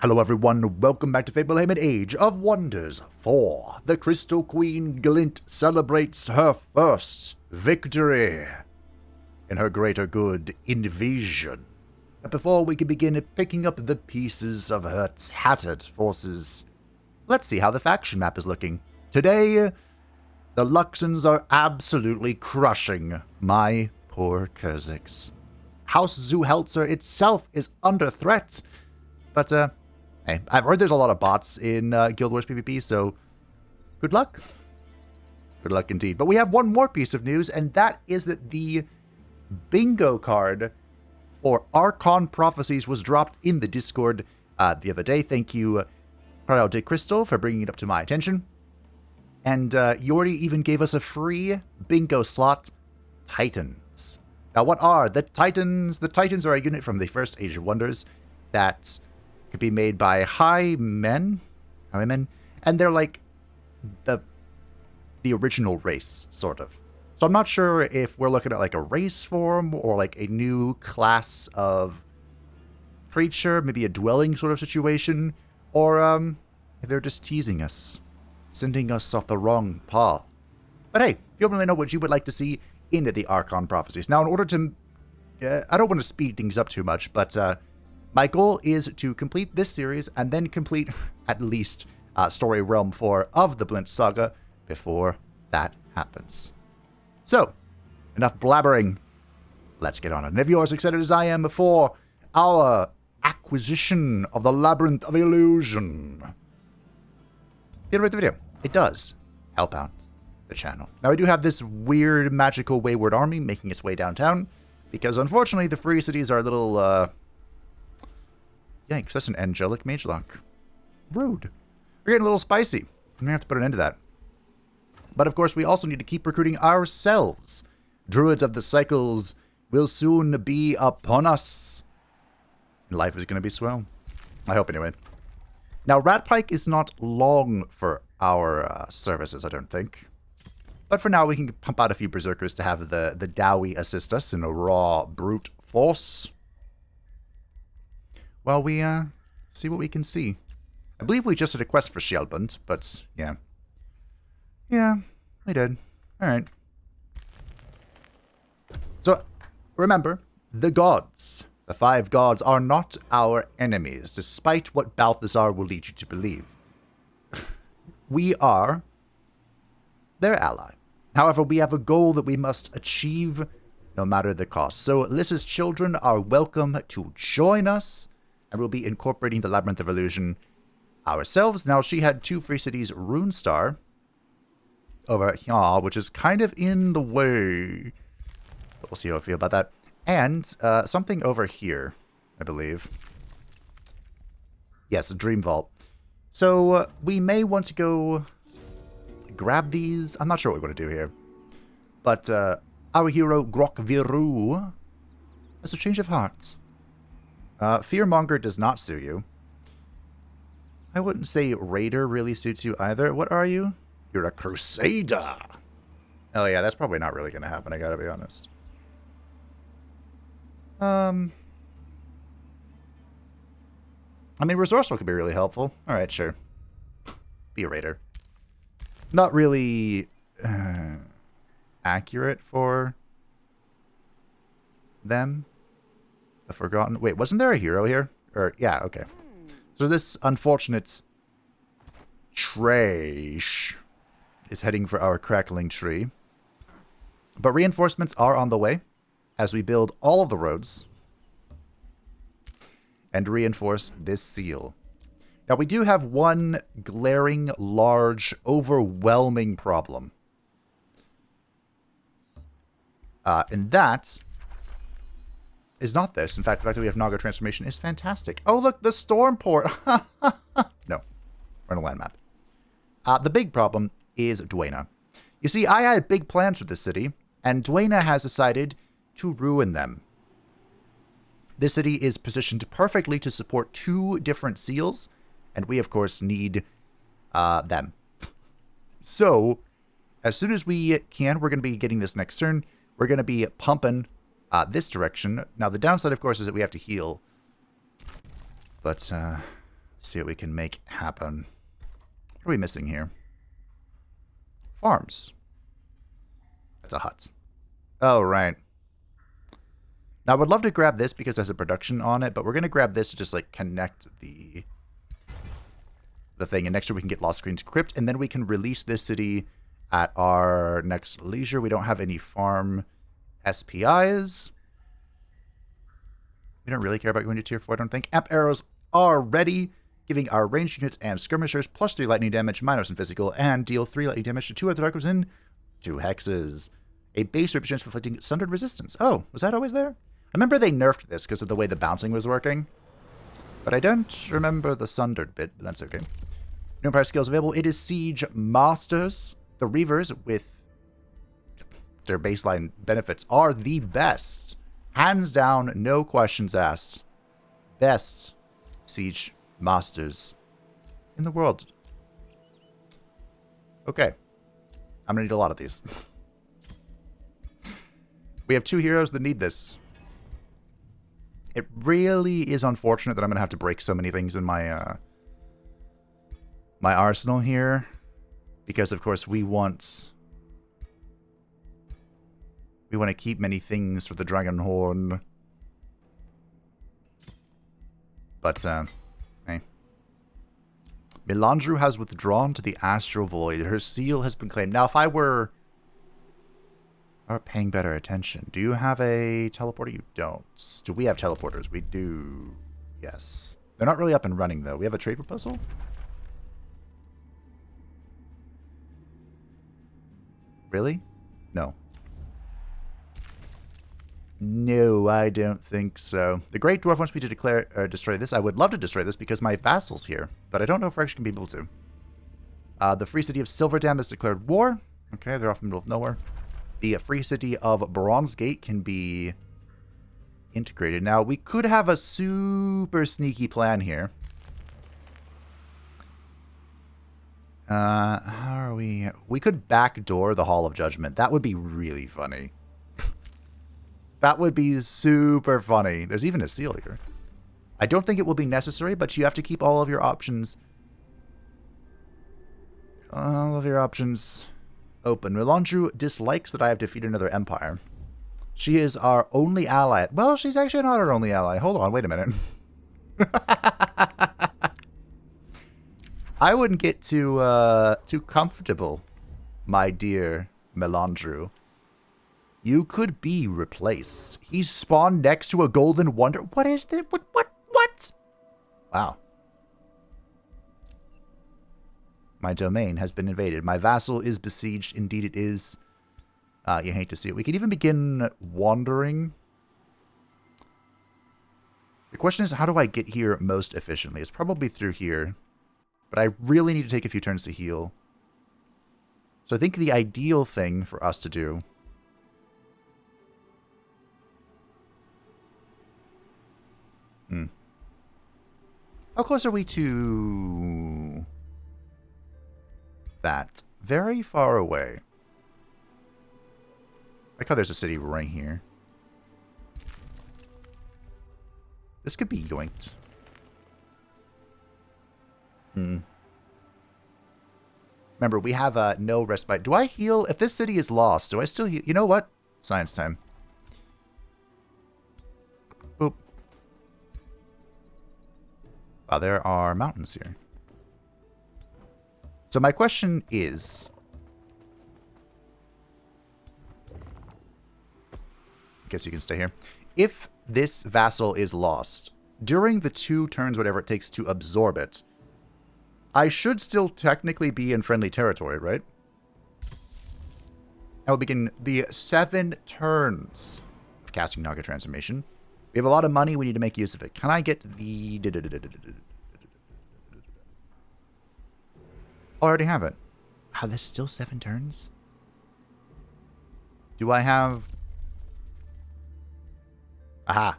Hello everyone, welcome back to Fabe Age of Wonders 4. The Crystal Queen Glint celebrates her first victory in her greater good invasion. But before we can begin picking up the pieces of her tattered forces, let's see how the faction map is looking. Today, the Luxons are absolutely crushing my poor Kurziks. House Zuhelzer itself is under threat, but hey, I've heard there's a lot of bots in Guild Wars PvP, so good luck. Good luck indeed. But we have one more piece of news, and that is that the bingo card for Archon Prophecies was dropped in the Discord the other day. Thank you, Carl de Crystal, for bringing it up to my attention. And Yordi even gave us a free bingo slot, Titans. Now, what are the Titans? The Titans are a unit from the first Age of Wonders that could be made by highwaymen, and they're like the original race, sort of. So I'm not sure if we're looking at like a race form or like a new class of creature, maybe a dwelling sort of situation, or if they're just teasing us, sending us off the wrong path. But hey, if you don't really know what you would like to see into the Archon Prophecies. Now, in order to, I don't want to speed things up too much, but my goal is to complete this series and then complete at least Story Realm 4 of the Blint Saga before that happens. So, enough blabbering. Let's get on it. And if you're as excited as I am for our acquisition of the Labyrinth of Illusion, get right the video. It does help out the channel. Now, we do have this weird, magical, wayward army making its way downtown, because unfortunately the free cities are a little, yikes, that's an angelic mage lock. Rude. We're getting a little spicy. I'm going to have to put an end to that. But of course, we also need to keep recruiting ourselves. Druids of the Cycles will soon be upon us. Life is going to be swell. I hope anyway. Now, Ratpike is not long for our services, I don't think. But for now, we can pump out a few Berserkers to have the Dowie assist us in a raw brute force. While we see what we can see. I believe we just did a quest for Shellbund, but yeah. Yeah, we did. Alright. So, remember, the gods, the 5 gods, are not our enemies, despite what Balthazar will lead you to believe. We are their ally. However, we have a goal that we must achieve no matter the cost. So, Lys's children are welcome to join us, and we'll be incorporating the Labyrinth of Illusion ourselves. Now, she had 2 free cities, Runestar, over here, which is kind of in the way. But we'll see how I feel about that. And something over here, I believe. Yes, a Dream Vault. So we may want to go grab these. I'm not sure what we want to do here. But our hero, Grokviru, has a change of heart. Fearmonger does not suit you. I wouldn't say Raider really suits you either. What are you? You're a Crusader. Oh yeah, that's probably not really going to happen, I gotta be honest. I mean, Resourceful could be really helpful. Alright, sure. Be a Raider. Not really accurate for them. The Forgotten. Wait, wasn't there a hero here? Or, yeah, okay. So this unfortunate trash is heading for our crackling tree. But reinforcements are on the way as we build all of the roads and reinforce this seal. Now, we do have one glaring, large, overwhelming problem. And that is not this. In fact, the fact that we have Naga Transformation is fantastic. Oh, look, the Storm Port. No, we're on a land map. The big problem is Dwayna. You see, I had big plans for this city, and Dwayna has decided to ruin them. This city is positioned perfectly to support 2 different seals, and we, of course, need them. So, as soon as we can, we're going to be getting this next turn. We're going to be pumping this direction. Now, the downside, of course, is that we have to heal. But See what we can make happen. What are we missing here? Farms. That's a hut. Oh, right. Now, I would love to grab this because it has a production on it, but we're going to grab this to just, like, connect the thing. And next year we can get Lost Queen's Crypt, and then we can release this city at our next leisure. We don't have any farm SPIs. We don't really care about going to tier 4, I don't think. Amp arrows are ready, giving our ranged units and skirmishers +3 lightning damage, -1 physical, and deal 3 lightning damage to 2 other targets in 2 hexes. A base represents inflicting sundered resistance. Oh, was that always there? I remember they nerfed this because of the way the bouncing was working. But I don't remember the sundered bit, but that's okay. No empire skills available. It is Siege Masters. The Reavers, with their baseline benefits, are the best. Hands down, no questions asked. Best Siege Masters in the world. Okay. I'm going to need a lot of these. We have 2 heroes that need this. It really is unfortunate that I'm going to have to break so many things in my my arsenal here. Because, of course, we want to keep many things for the Dragon Horn. But, hey. Melandru has withdrawn to the Astral Void. Her seal has been claimed. Now, if I were paying better attention. Do you have a teleporter? You don't. Do we have teleporters? We do. Yes. They're not really up and running, though. We have a trade proposal? Really? No. No, I don't think so. The Great Dwarf wants me to destroy this. I would love to destroy this because my vassal's here, but I don't know if we're actually going to be able to. The Free City of Silverdam has declared war. Okay, they're off in the middle of nowhere. The Free City of Bronzegate can be integrated. Now, we could have a super sneaky plan here. How are we? We could backdoor the Hall of Judgment. That would be really funny. That would be super funny. There's even a seal here. I don't think it will be necessary, but you have to keep all of your options. All of your options open. Melandru dislikes that I have defeated another empire. She is our only ally. Well, she's actually not our only ally. Hold on, wait a minute. I wouldn't get too comfortable, my dear Melandru. You could be replaced. He's spawned next to a golden wonder. What is this? What? Wow. My domain has been invaded. My vassal is besieged. Indeed it is. You hate to see it. We could even begin wandering. The question is, how do I get here most efficiently? It's probably through here. But I really need to take a few turns to heal. So I think the ideal thing for us to do... How close are we to... that? Very far away. I like how there's a city right here. This could be yoinked. Remember, we have no respite. Do I heal? If this city is lost, do I still heal? You know what? Science time. Boop. Wow, there are mountains here. So my question is... I guess you can stay here. If this vassal is lost, during the 2 turns, whatever it takes to absorb it, I should still technically be in friendly territory, right? I will begin the 7 turns of casting Naga Transformation. We have a lot of money. We need to make use of it. Can I get the... I already have it. Wow, there's still 7 turns? Do I have... Aha.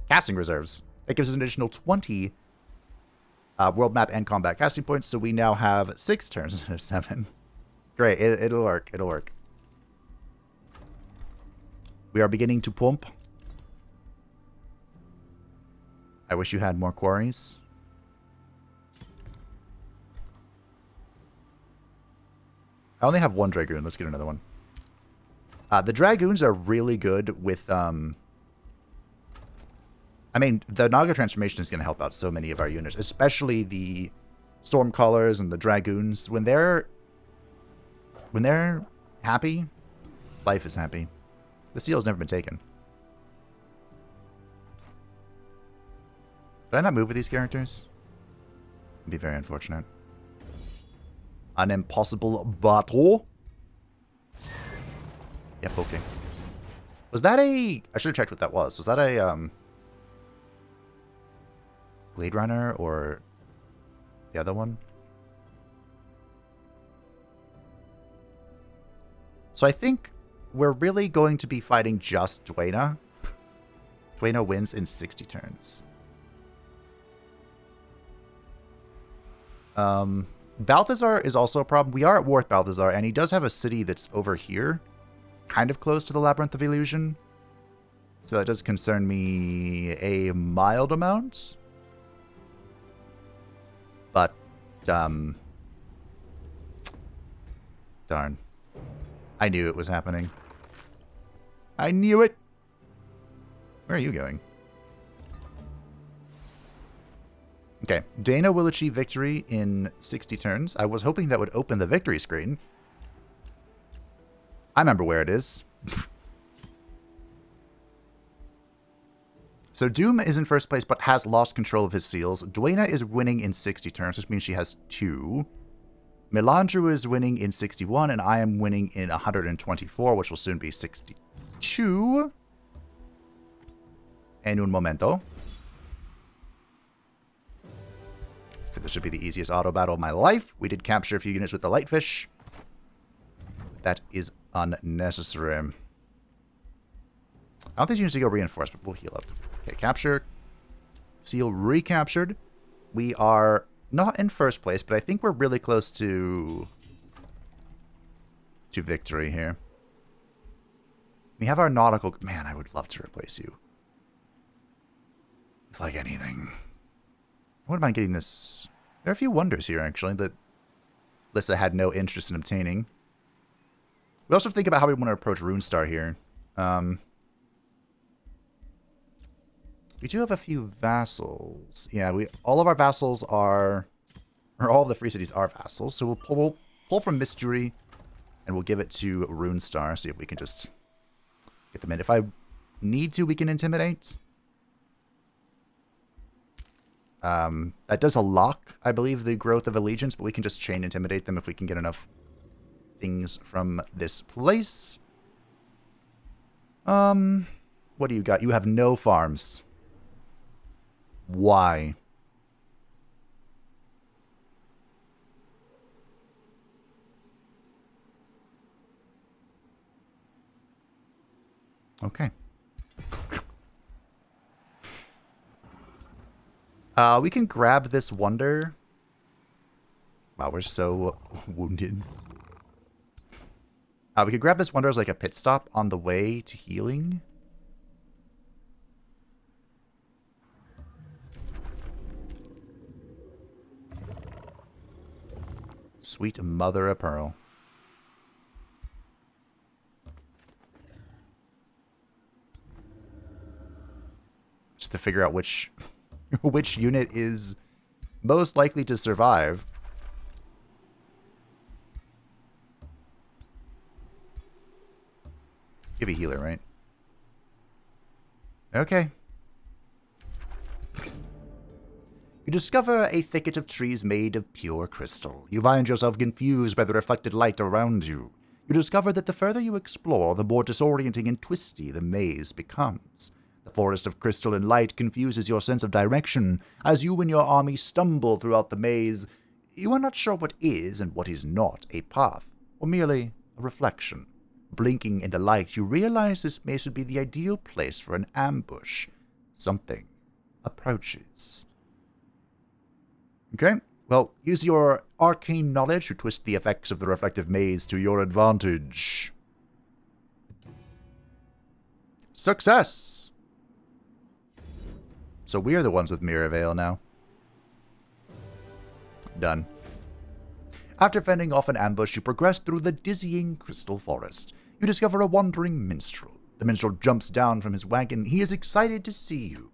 Casting reserves. It gives us an additional 20 world map and combat casting points, so we now have 6 turns instead of 7. Great, it'll work, it'll work. We are beginning to pump. I wish you had more quarries. I only have one Dragoon. Let's get another one. The Dragoons are really good with... I mean, the Naga transformation is going to help out so many of our units, especially the Stormcallers and the Dragoons. When they're happy, life is happy. The seal's never been taken. Did I not move with these characters? It'd be very unfortunate. An impossible battle. Yep, okay. Was that a... I should have checked what that was. Was that a, Blade Runner or the other one? So I think we're really going to be fighting just Dwayna. Dwayna wins in 60 turns. Balthazar is also a problem. We are at war with Balthazar, and he does have a city that's over here, kind of close to the Labyrinth of Illusion. So that does concern me a mild amount. But, darn. I knew it was happening. I knew it! Where are you going? Okay, Dana will achieve victory in 60 turns. I was hoping that would open the victory screen. I remember where it is. So Doom is in first place, but has lost control of his seals. Dwayna is winning in 60 turns, which means she has 2. Melandru is winning in 61, and I am winning in 124, which will soon be 62. En un momento. This should be the easiest auto battle of my life. We did capture a few units with the Lightfish. That is unnecessary. I don't think these units to go reinforced, but we'll heal up. Okay, capture. Seal recaptured. We are not in first place, but I think we're really close to victory here. We have our nautical... Man, I would love to replace you. With like anything. I wouldn't mind getting this... There are a few wonders here, actually, that Lissa had no interest in obtaining. We also have to think about how we want to approach Runestar here. We do have a few vassals. Yeah, all of our vassals are... Or all of the free cities are vassals. So we'll pull from Mystery, and we'll give it to Runestar. See if we can just get them in. If I need to, we can Intimidate. That does unlock, I believe, the growth of allegiance, but we can just chain intimidate them if we can get enough things from this place. What do you got? You have no farms. Why? Okay. We can grab this wonder. Wow, we're so wounded. We could grab this wonder as like a pit stop on the way to healing. Sweet mother of pearl. Just to figure out which unit is most likely to survive. You have a healer, right? Okay. You discover a thicket of trees made of pure crystal. You find yourself confused by the reflected light around you. You discover that the further you explore, the more disorienting and twisty the maze becomes. The forest of crystal and light confuses your sense of direction. As you and your army stumble throughout the maze, you are not sure what is and what is not a path, or merely a reflection. Blinking in the light, you realize this maze would be the ideal place for an ambush. Something approaches. Okay, well, use your arcane knowledge to twist the effects of the reflective maze to your advantage. Success! So we are the ones with Mirror Veil now. Done. After fending off an ambush, you progress through the dizzying crystal forest. You discover a wandering minstrel. The minstrel jumps down from his wagon. He is excited to see you.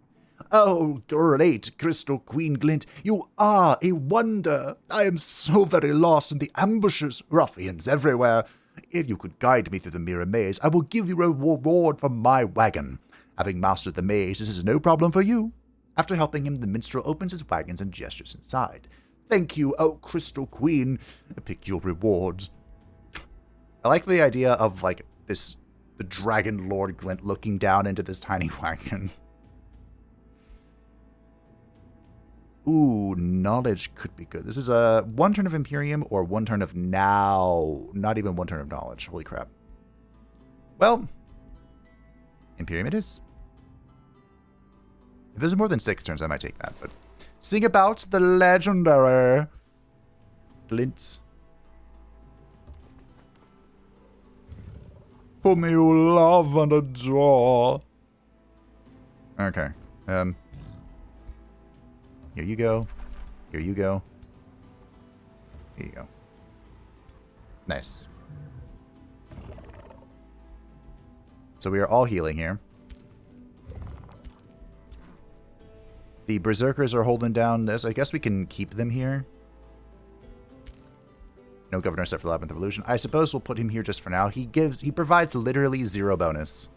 Oh, great Crystal Queen Glint, you are a wonder. I am so very lost in the ambushes, ruffians everywhere. If you could guide me through the mirror maze, I will give you a reward for my wagon. Having mastered the maze, this is no problem for you. After helping him, the minstrel opens his wagons and gestures inside. Thank you, oh Crystal Queen. Pick your rewards. I like the idea of, like, the Dragon Lord Glint looking down into this tiny wagon. Ooh, knowledge could be good. This is a 1 turn of Imperium or 1 turn of now. Not even 1 turn of knowledge. Holy crap. Well, Imperium it is. If there's more than 6 turns, I might take that. But sing about the legendary Glint. Whom you love and adore. Okay. Here you go. Here you go. Here you go. Nice. So we are all healing here. The Berserkers are holding down this. I guess we can keep them here. No governor set for 11th Evolution. I suppose we'll put him here just for now. He provides literally 0 bonus.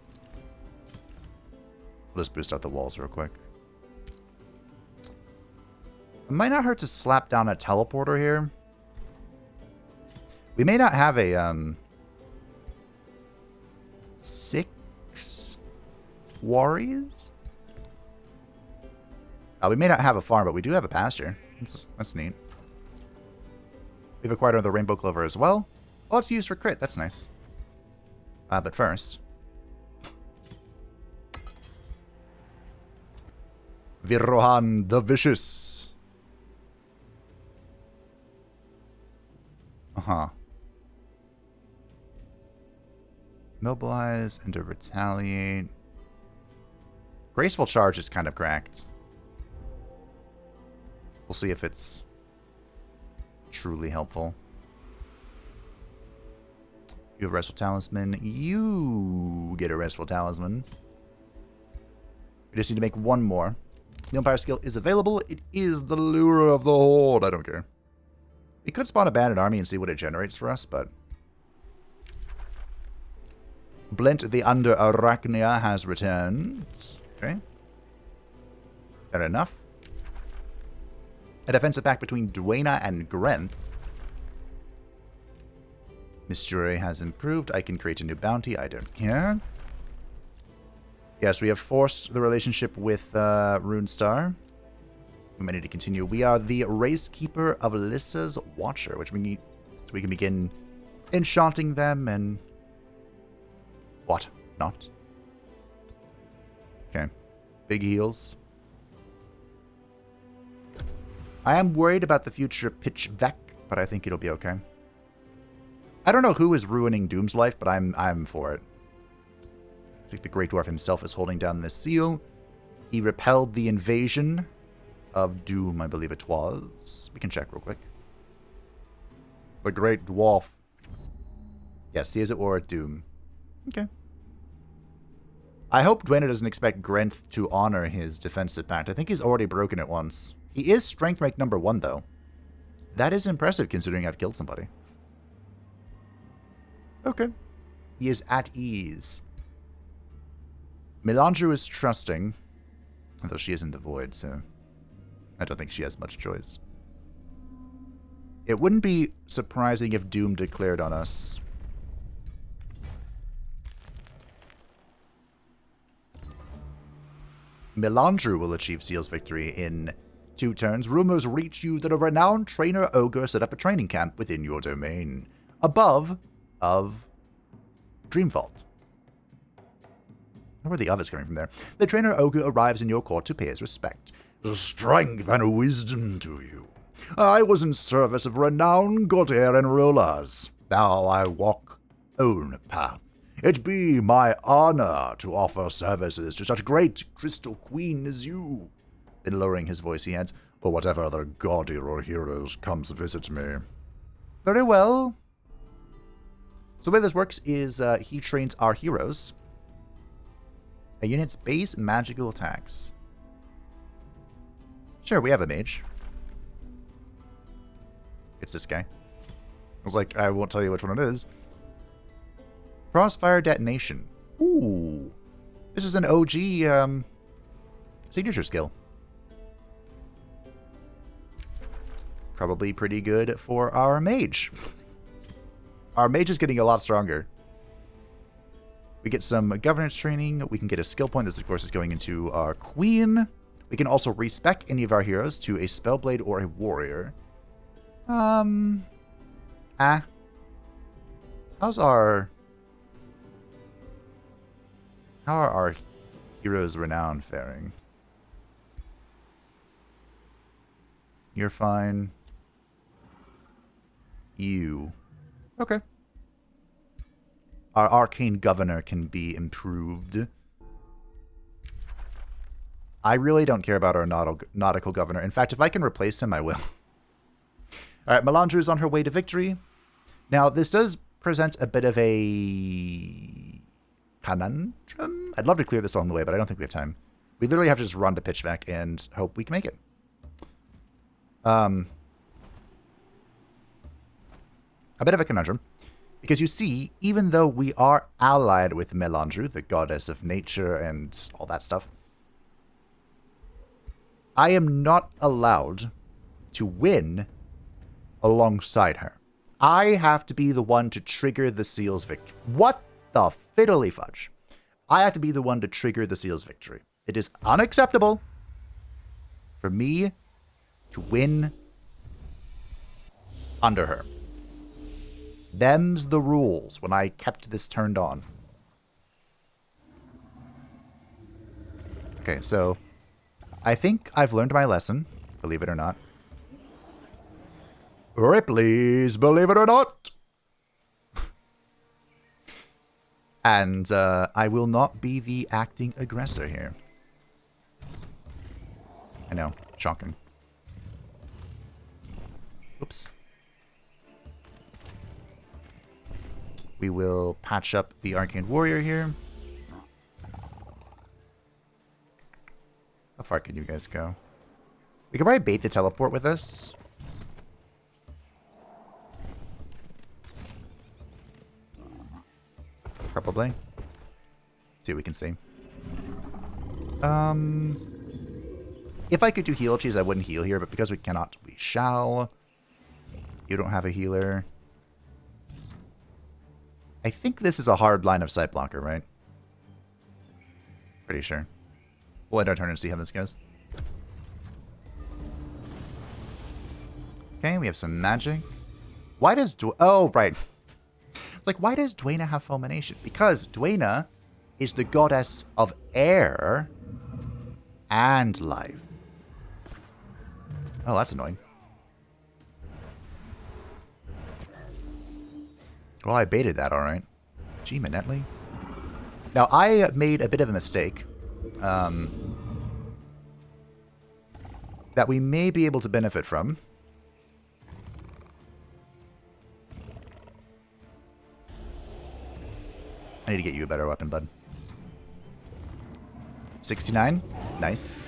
We'll just boost out the walls real quick. It might not hurt to slap down a teleporter here. We may not have a 6 warriors. We may not have a farm, but we do have a pasture. That's neat. We've acquired another Rainbow Clover as well. Oh, it's used for crit. That's nice. But first, Virrohan the Vicious. Mobilize and to retaliate. Graceful Charge is kind of cracked. We'll see if it's truly helpful. You have a Restful Talisman. You get a Restful Talisman. We just need to make 1 more. The Umpire skill is available. It is the Lure of the Horde. I don't care. We could spawn a bandit army and see what it generates for us, but Blint the Under Arachnia has returned. Okay. Fair enough. A defensive pact between Dwayna and Grenth. Mystery has improved. I can create a new bounty. I don't care. Yes, we have forced the relationship with Runestar. We might need to continue. We are the Racekeeper of Alyssa's Watcher, which we need so we can begin enchanting them and what not. Okay. Big heals. I am worried about the future pitch Vec, but I think it'll be okay. I don't know who is ruining Doom's life, but I'm for it. I think the Great Dwarf himself is holding down this seal. He repelled the invasion of Doom, I believe it was. We can check real quick. The Great Dwarf. Yes, he is at war at Doom. Okay. I hope Dwayna doesn't expect Grenth to honor his defensive pact. I think he's already broken it once. He is strength rank number 1, though. That is impressive, considering I've killed somebody. Okay. He is at ease. Melandru is trusting, although she is in the void, so I don't think she has much choice. It wouldn't be surprising if Doom declared on us. Melandru will achieve Seal's victory in 2 turns. Rumors reach you that a renowned trainer ogre set up a training camp within your domain, above of Dreamvault. I don't know where the of is coming from there. The trainer ogre arrives in your court to pay his respect. Strength and wisdom to you. I was in service of renowned Gautier and rulers. Now I walk own path. It be my honor to offer services to such great Crystal Queen as you. Then lowering his voice, he adds, or whatever other gaudier or heroes comes visit me. Very well. So the way this works is he trains our heroes. A unit's base magical attacks. Sure, we have a mage. It's this guy. I was like, I won't tell you which one it is. Crossfire detonation. Ooh. This is an OG signature skill. Probably pretty good for our mage. Our mage is getting a lot stronger. We get some governance training. We can get a skill point. This, of course, is going into our queen. We can also respec any of our heroes to a spellblade or a warrior. How's our... How are our heroes' renown faring? You're fine. You. Okay. Our arcane governor can be improved. I really don't care about our nautical governor. In fact, if I can replace him, I will. Alright, Melandru is on her way to victory. Now, this does present a bit of a conundrum. I'd love to clear this along the way, but I don't think we have time. We literally have to just run to Pitchback and hope we can make it. A bit of a conundrum. Because you see, even though we are allied with Melandru, the goddess of nature and all that stuff, I am not allowed to win alongside her. I have to be the one to trigger the Seal's victory. What the fiddly fudge? I have to be the one to trigger the Seal's victory. It is unacceptable for me to win under her. Them's the rules when I kept this turned on. Okay, so I think I've learned my lesson, believe it or not. Ripley's, believe it or not. And I will not be the acting aggressor here. I know, shocking. Oops. We will patch up the Arcane Warrior here. How far can you guys go? We could probably bait the teleport with us. Probably. See what we can see. If I could do heal cheese, I wouldn't heal here, but because we cannot, we shall. You don't have a healer. I think this is a hard line of sight blocker, right? Pretty sure. We'll end our turn and see how this goes. Okay, we have some magic. Why does... Oh, right. It's like, why does Dwayna have fulmination? Because Dwayna is the goddess of air and life. Oh, that's annoying. Well, I baited that, alright. Gee, Minetly. Now, I made a bit of a mistake. That we may be able to benefit from. I need to get you a better weapon, bud. 69. Nice.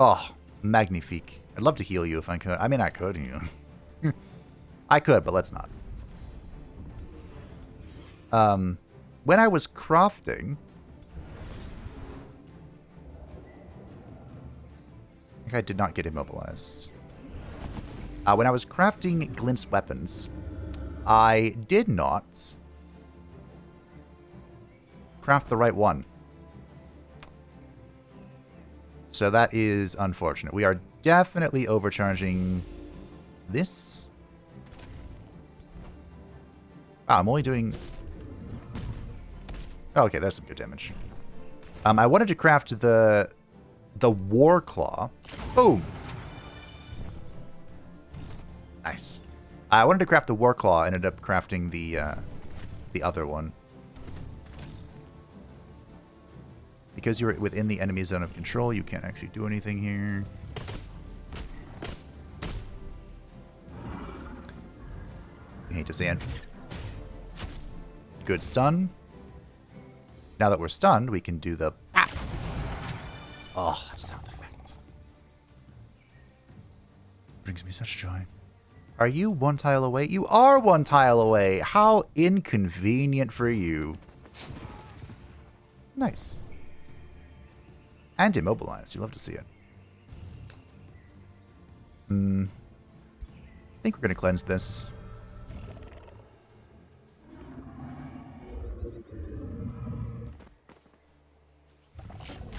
Oh, magnifique. I'd love to heal you if I could. I mean, I could heal. I could, but let's not. When I was crafting... I think I did not get immobilized. When I was crafting Glint's weapons, I did not craft the right one. So that is unfortunate. We are definitely overcharging this. I'm only doing... Oh, okay, that's some good damage. I wanted to craft the War Claw. Boom! Nice. I wanted to craft the War Claw, ended up crafting the other one. Because you're within the enemy zone of control, you can't actually do anything here. hate to see it. Good stun. Now that we're stunned, we can do the... Ah! Oh, sound effects. Brings me such joy. Are you 1 tile away? You are 1 tile away! How inconvenient for you. Nice. And immobilized. You love to see it. I think we're going to cleanse this.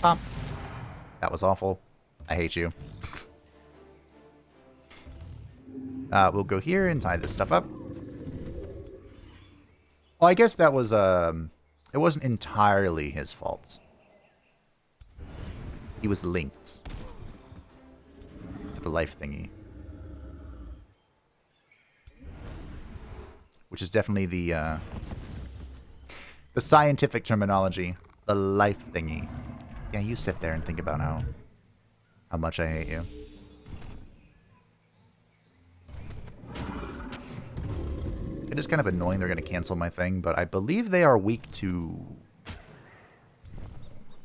Pop. That was awful. I hate you. We'll go here and tie this stuff up. Well, I guess that was, it wasn't entirely his fault. He was linked to the life thingy. Which is definitely the scientific terminology. The life thingy. Yeah, you sit there and think about how much I hate you. It is kind of annoying they're going to cancel my thing, but I believe they are weak to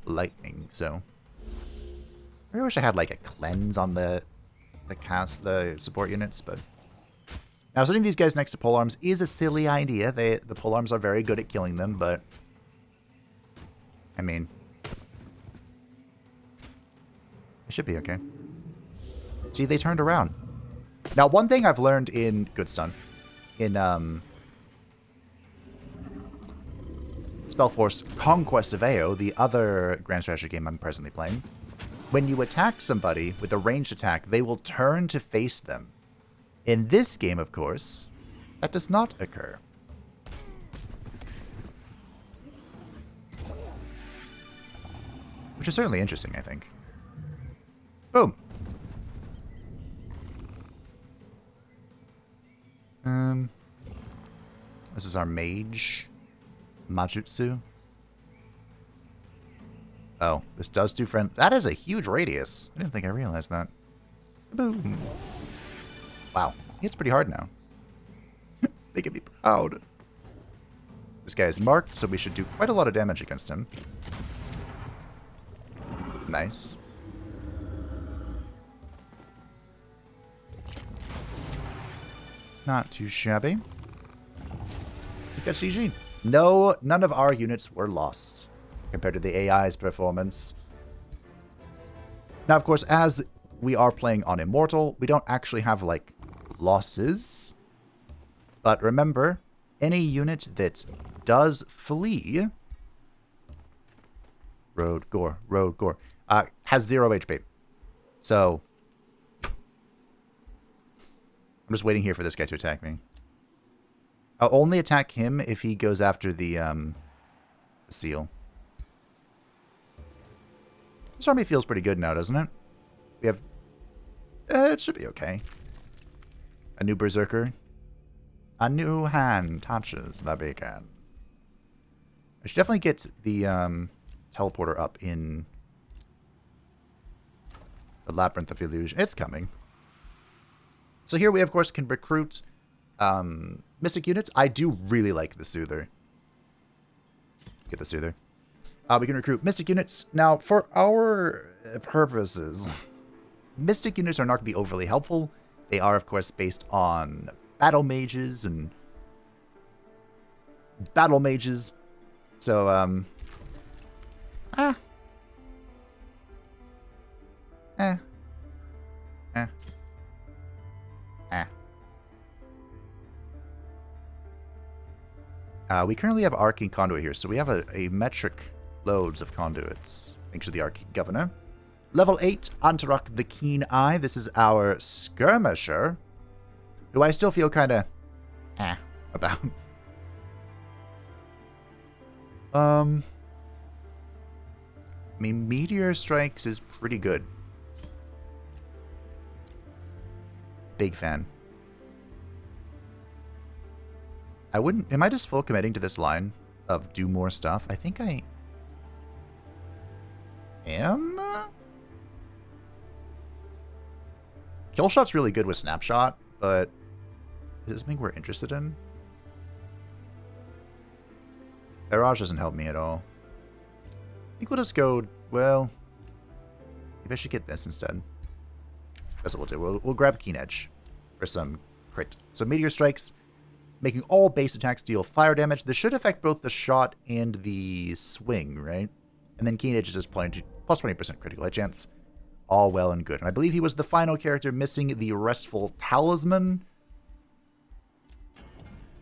lightning, so... I wish I had, like, a cleanse on the support units, but... Now, setting these guys next to polearms is a silly idea. The polearms are very good at killing them, but... I mean... It should be okay. See, they turned around. Now, one thing I've learned in... Good stun. In, Spellforce Conquest of AO, the other Grand Strategy game I'm presently playing, when you attack somebody with a ranged attack, they will turn to face them. In this game, of course, that does not occur. Which is certainly interesting, I think. Boom. This is our mage. Majutsu. Oh, this does do friend. That is a huge radius. I didn't think I realized that. Boom. Wow. He hits pretty hard now. They can be proud. This guy is marked, so we should do quite a lot of damage against him. Nice. Not too shabby. That's GG. No, none of our units were lost compared to the AI's performance. Now, of course, as we are playing on Immortal, we don't actually have, like, losses. But remember, any unit that does flee... Road Gore, has 0 HP. So... I'm just waiting here for this guy to attack me. I'll only attack him if he goes after the seal. This army feels pretty good now, doesn't it? We have... it should be okay. A new Berserker. A new hand touches the beacon. I should definitely get the teleporter up in the Labyrinth of Illusion. It's coming. So here we, of course, can recruit Mystic units. I do really like the Soother. Get the Soother. We can recruit Mystic units. Now, for our purposes, Mystic units are not going to be overly helpful. They are, of course, based on battle mages and battle mages. So, we currently have Arcane Conduit here, so we have a metric loads of conduits. Thanks to the Arcane Governor. Level 8, Antarak the Keen Eye. This is our Skirmisher, who I still feel kind of about. I mean, Meteor Strikes is pretty good. Big fan. I wouldn't... Am I just full committing to this line of do more stuff? I think I am? Killshot's really good with Snapshot, but is this something we're interested in? Barrage doesn't help me at all. I think we'll just go, well, maybe I should get this instead. That's what we'll do. We'll grab Keen Edge for some crit. So Meteor Strikes, making all base attacks deal fire damage. This should affect both the shot and the swing, right? And then Keen Edge is just plus 20% critical hit chance. All well and good. And I believe he was the final character missing the Restful Talisman.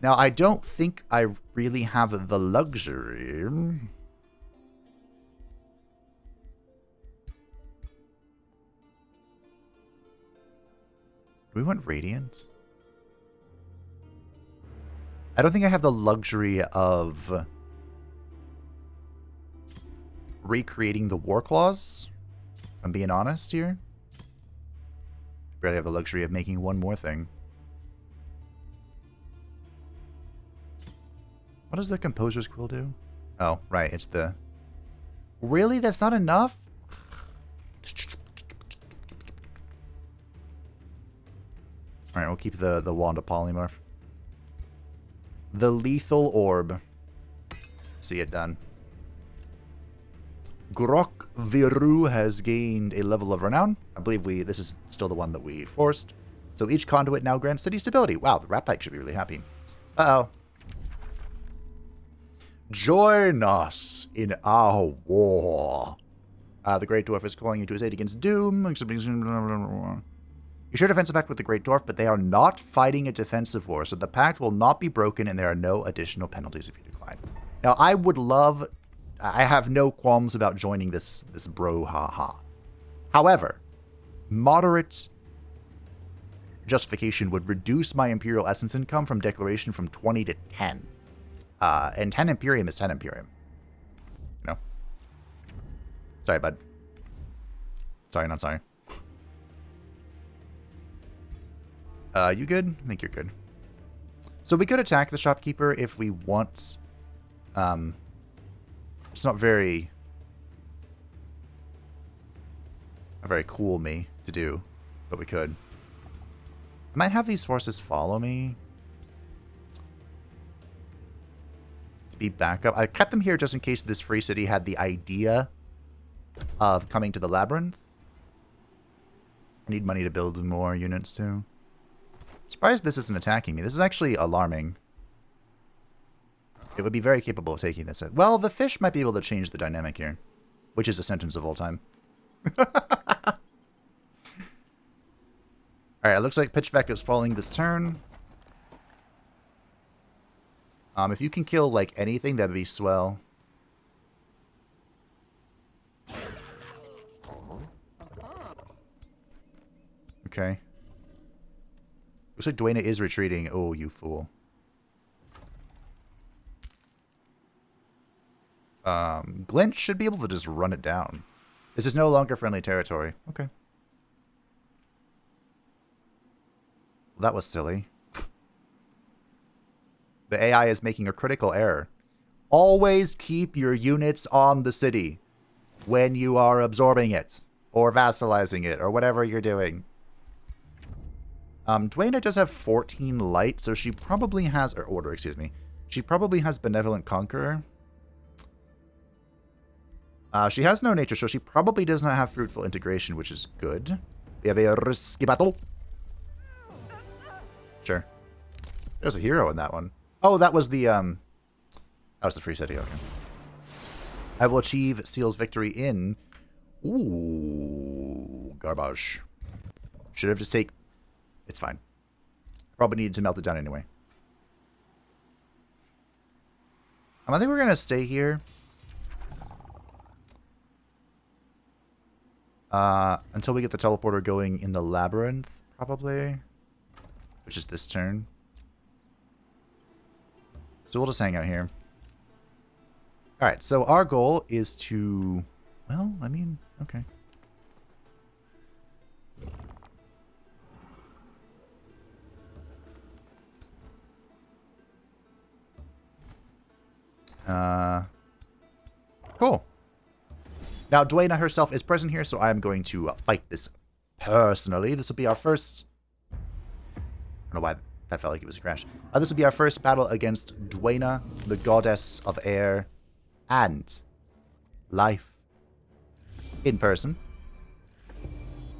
Now, I don't think I really have the luxury. Do we want Radiant? I don't think I have the luxury of recreating the War Claws, if I'm being honest here. I barely have the luxury of making one more thing. What does the Composer's Quill do? Oh, right, it's the... Really? That's not enough? Alright, we'll keep the Wand of Polymorph. The Lethal Orb. See it done. Grok Viru has gained a level of renown. I believe this is still the one that we forced. So each conduit now grants city stability. Wow, the Rat Pike should be really happy. Uh-oh. Join us in our war. The Great Dwarf is calling you to his aid against Doom. You share a defensive pact with the Great Dwarf, but they are not fighting a defensive war, so the pact will not be broken and there are no additional penalties if you decline. Now, I have no qualms about joining this brouhaha. However, moderate justification would reduce my Imperial Essence income from Declaration from 20 to 10. And 10 Imperium is 10 Imperium. You know? Sorry, bud. Sorry, not sorry. You good? I think you're good. So we could attack the shopkeeper if we want. It's not very cool me to do, but we could. I might have these forces follow me to be backup. I kept them here just in case this free city had the idea of coming to the labyrinth. I need money to build more units too. Surprised this isn't attacking me. This is actually alarming. It would be very capable of taking this. Well, the fish might be able to change the dynamic here, which is a sentence of all time. Alright, it looks like Pitchback is falling this turn. If you can kill, like, anything, that'd be swell. Okay. Looks like Dwayna is retreating. Oh, you fool. Glint should be able to just run it down. This is no longer friendly territory. Okay. Well, that was silly. The AI is making a critical error. Always keep your units on the city when you are absorbing it or vassalizing it or whatever you're doing. Dwayna does have 14 light, so she probably has, or order, excuse me. She probably has Benevolent Conqueror. She has no nature, so she probably does not have Fruitful Integration, which is good. We have a risky battle. Sure. There's a hero in that one. Oh, that was the free city, okay. I will achieve Seal's victory in... Ooh, garbage. Should have just taken... It's fine. Probably needed to melt it down anyway. I think we're going to stay here. Until we get the teleporter going in the labyrinth, probably. Which is this turn. So we'll just hang out here. Alright, so our goal is to... Well, I mean, okay. Cool. Now, Dwayna herself is present here, so I'm going to fight this personally. This will be our first... I don't know why. That felt like it was a crash. This will be our first battle against Dwayna, the goddess of air and life. In person.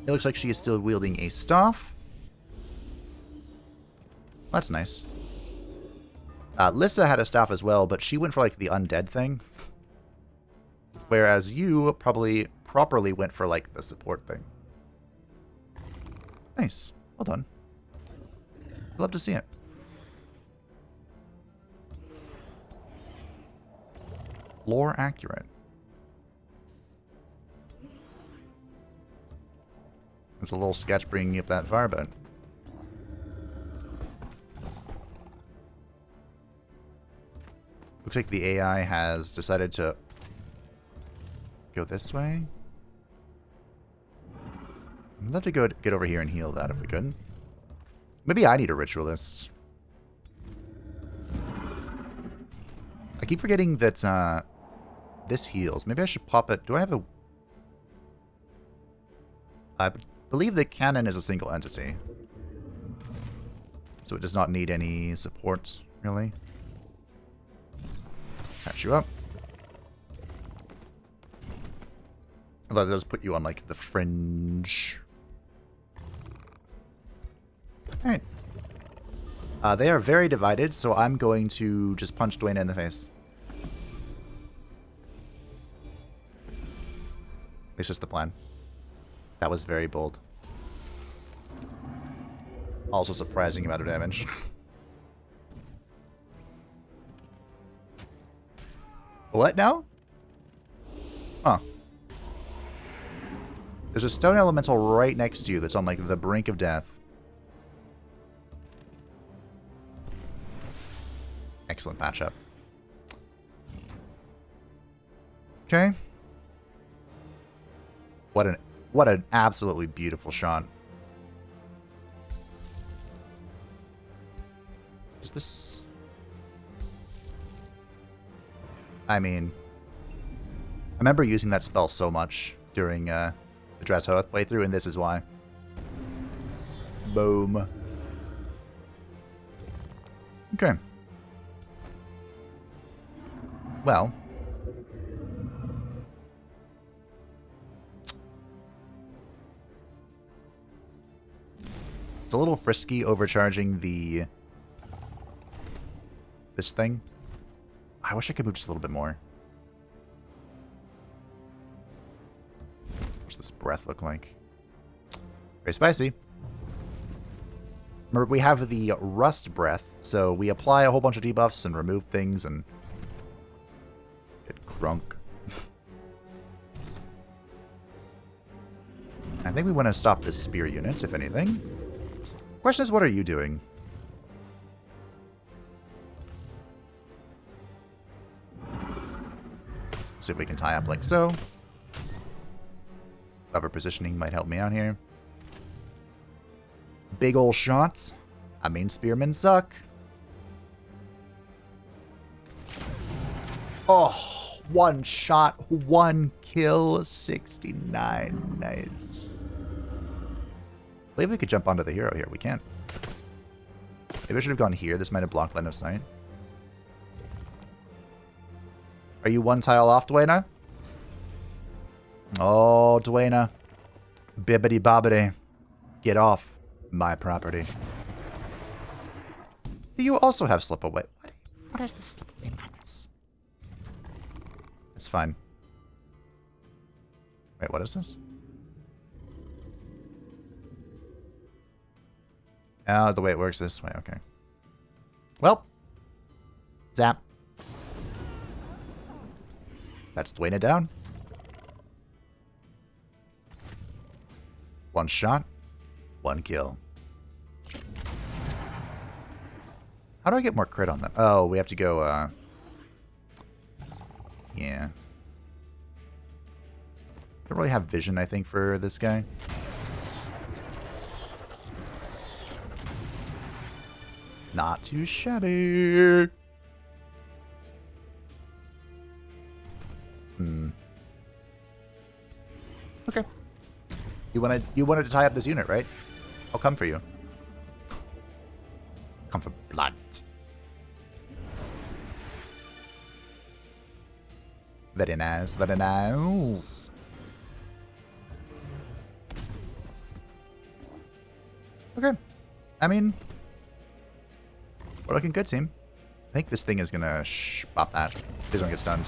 It looks like she is still wielding a staff. That's nice. Lissa had a staff as well, but she went for like the undead thing. Whereas you probably properly went for like the support thing. Nice. Well done. Love to see it. Lore accurate. It's a little sketch bringing up that far, but... Looks like the AI has decided to go this way. I'd love to get over here and heal that if we could. Maybe I need a ritualist. I keep forgetting that this heals. Maybe I should pop it. Do I have a... I believe the cannon is a single entity. So it does not need any support, really. Patch you up. Although that does put you on, like, the fringe. Alright. They are very divided, so I'm going to just punch Dwayna in the face. It's just the plan. That was very bold. Also surprising amount of damage. What now? Huh. There's a stone elemental right next to you that's on, like, the brink of death. Excellent matchup. Okay. What an absolutely beautiful shot. Is this... I mean... I remember using that spell so much during the Dress Hoth playthrough, and this is why. Boom. Okay. Well... It's a little frisky overcharging this thing. I wish I could move just a little bit more. What's this breath look like? Very spicy. Remember, we have the rust breath, so we apply a whole bunch of debuffs and remove things and get crunk. I think we want to stop the spear units, if anything. Question is, what are you doing? See if we can tie up like so. Cover positioning might help me out here. Big ol' shots. I mean, spearmen suck. Oh, one shot, one kill, 69. Nice. I believe we could jump onto the hero here. We can't. Maybe I should have gone here. This might have blocked line of sight. Are you one tile off, Dwayna? Oh, Dwayna. Bibbidi bobbidi. Get off my property. Do you also have slip away? What is this slip away madness? It's fine. Wait, what is this? Oh, the way it works this way. Okay. Well. Zap. That's Dwayna down. One shot. One kill. How do I get more crit on them? Oh, we have to go, yeah. Don't really have vision, I think, for this guy. Not too shabby. Okay. You wanted to tie up this unit, right? I'll come for you. come for blood. Very nice, very nice. Okay. I mean, we're looking good, team. I think this thing is gonna pop that. Please don't get stunned.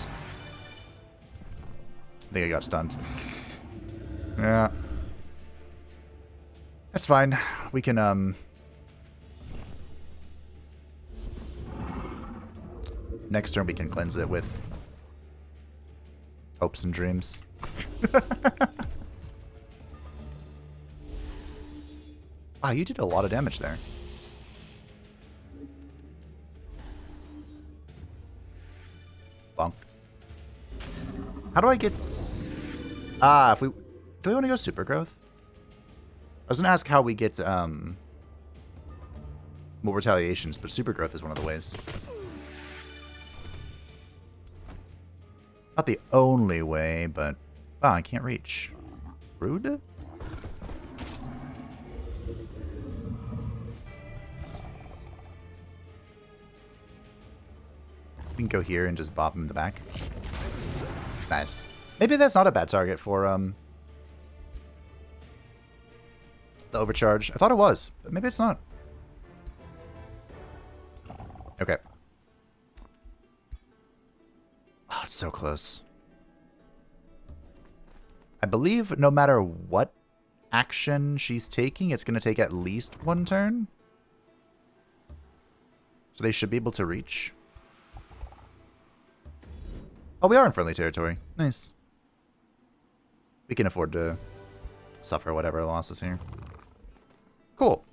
I think I got stunned. Yeah. That's fine. We can, next turn we can cleanse it with hopes and dreams. Wow, you did a lot of damage there. Bonk. How do I get... if we... Do we want to go super growth? I was going to ask how we get, more retaliations, but super growth is one of the ways. Not the only way, but... Oh, I can't reach. Rude? We can go here and just bop him in the back. Nice. Maybe that's not a bad target for, the overcharge. I thought it was, but maybe it's not. Okay. Oh, it's so close. I believe no matter what action she's taking, it's going to take at least one turn. So they should be able to reach. Oh, we are in friendly territory. Nice. We can afford to suffer whatever losses here. Cool.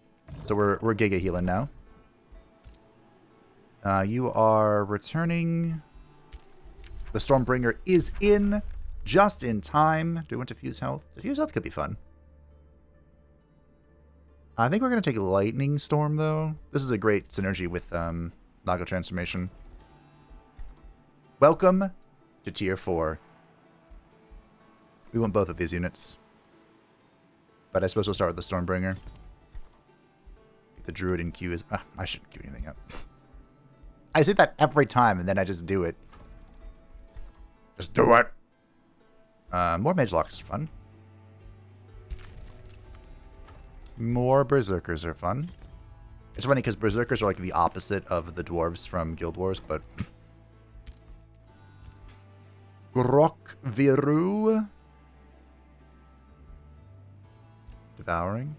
So we're Giga healing now. You are returning. The Stormbringer is in just in time. Do we want to fuse health? Diffuse health could be fun. I think we're going to take Lightning Storm, though. This is a great synergy with Naga Transformation. Welcome to Tier 4. We want both of these units. But I suppose we'll start with the Stormbringer. The Druid in queue is... I shouldn't queue anything up. I say that every time, and then I just do it. Just do it! More Mage Locks are fun. More Berserkers are fun. It's funny, because Berserkers are like the opposite of the Dwarves from Guild Wars, but... Grok Viru. Devouring.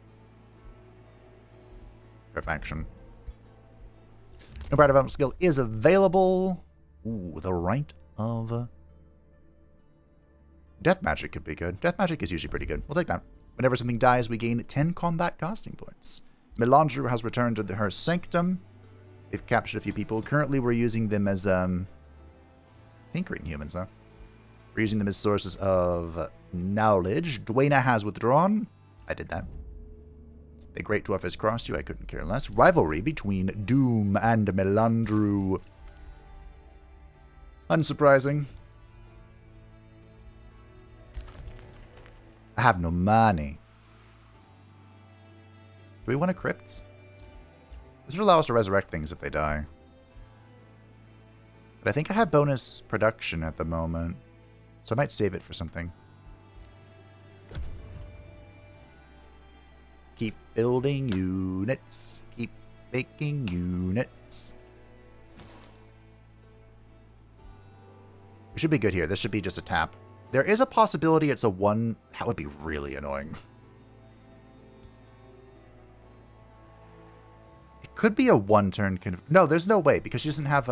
Perfection. No Bright Development skill is available. Ooh, the Rite of... Death Magic could be good. Death Magic is usually pretty good. We'll take that. Whenever something dies, we gain 10 combat costing points. Melandru has returned to her Sanctum. We've captured a few people. Currently, we're using them as, tinkering humans, though. We're using them as sources of knowledge. Dwayna has withdrawn. I did that. The Great Dwarf has crossed you. I couldn't care less. Rivalry between Doom and Melandru. Unsurprising. I have no money. Do we want a crypt? This would allow us to resurrect things if they die. But I think I have bonus production at the moment. So I might save it for something. Keep building units. Keep making units. We should be good here. This should be just a tap. There is a possibility it's a one... That would be really annoying. It could be a one-turn... No, there's no way, because she doesn't have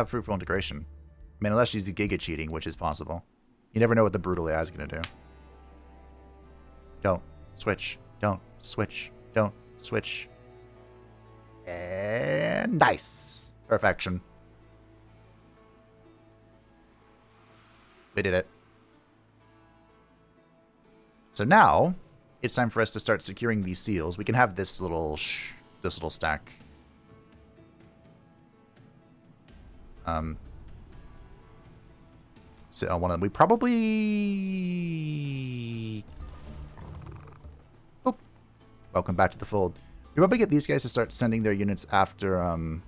Fruitful Integration. I mean, unless she's Giga cheating, which is possible. You never know what the Brutal AI is going to do. Don't switch. Don't switch. Don't switch. And nice. Perfection. We did it. So now, it's time for us to start securing these seals. We can have this little stack. So one of them, we probably... Oh, welcome back to the fold. You probably get these guys to start sending their units after, Oh,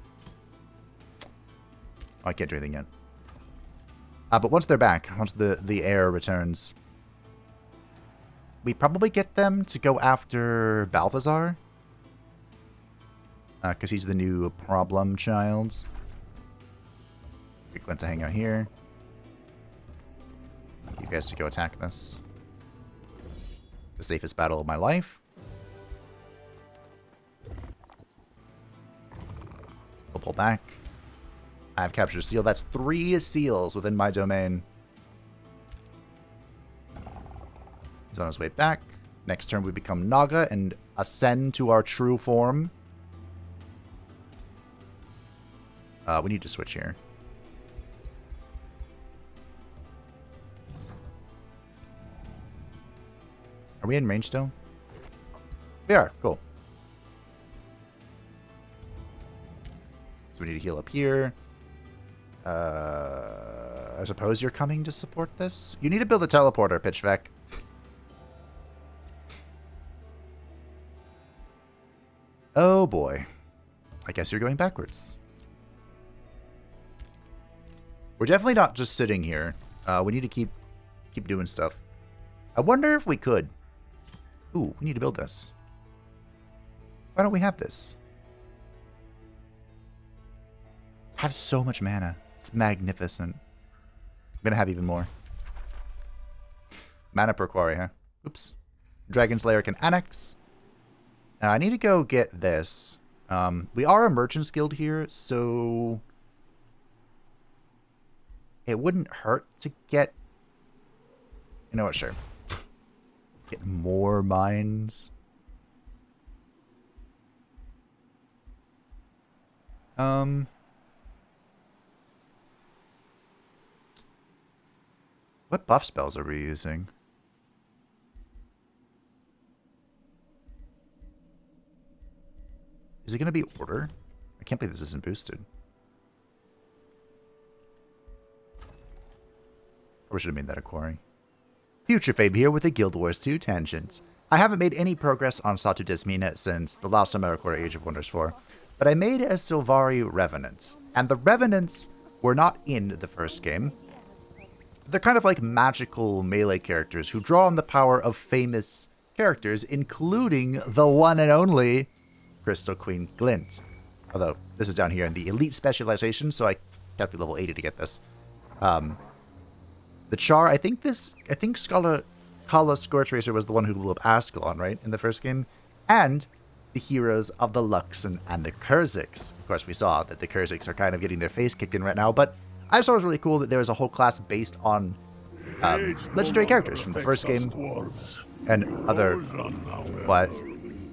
I can't do anything yet. But once they're back, once the air returns, we probably get them to go after Balthazar. Because he's the new problem child. Get Glenn to hang out here. You guys to go attack this. The safest battle of my life. We'll pull back. I have captured a seal. That's 3 seals within my domain. He's on his way back. Next turn we become Naga and ascend to our true form. We need to switch here. Are we in range still? We are. Cool. So we need to heal up here. I suppose you're coming to support this? You need to build a teleporter, Pitchvek. Oh boy. I guess you're going backwards. We're definitely not just sitting here. We need to keep doing stuff. I wonder if we could. Ooh, we need to build this. Why don't we have this? Have so much mana. It's magnificent. I'm gonna have even more. Mana per quarry, huh? Oops. Dragon's Lair can annex. I need to go get this. We are a Merchant's Guild here, so it wouldn't hurt to get... You know what, sure. Get more mines. What buff spells are we using? Is it going to be order? I can't believe this isn't boosted. Or should have made that a quarry. Future Fabe here with the Guild Wars 2 tangents. I haven't made any progress on Satu Desmina since the last time I recorded Age of Wonders 4, but I made a Sylvari Revenant, and the Revenants were not in the first game. They're kind of like magical melee characters who draw on the power of famous characters, including the one and only Crystal Queen Glint. Although, this is down here in the Elite Specialization, so I have to be level 80 to get this. The Char, I think Scholar Kala Scorchracer was the one who blew up Ascalon, right, in the first game? And the heroes of the Luxon and the Kurziks. Of course, we saw that the Kurziks are kind of getting their face kicked in right now, but I just thought it was really cool that there was a whole class based on legendary characters from the first game and other...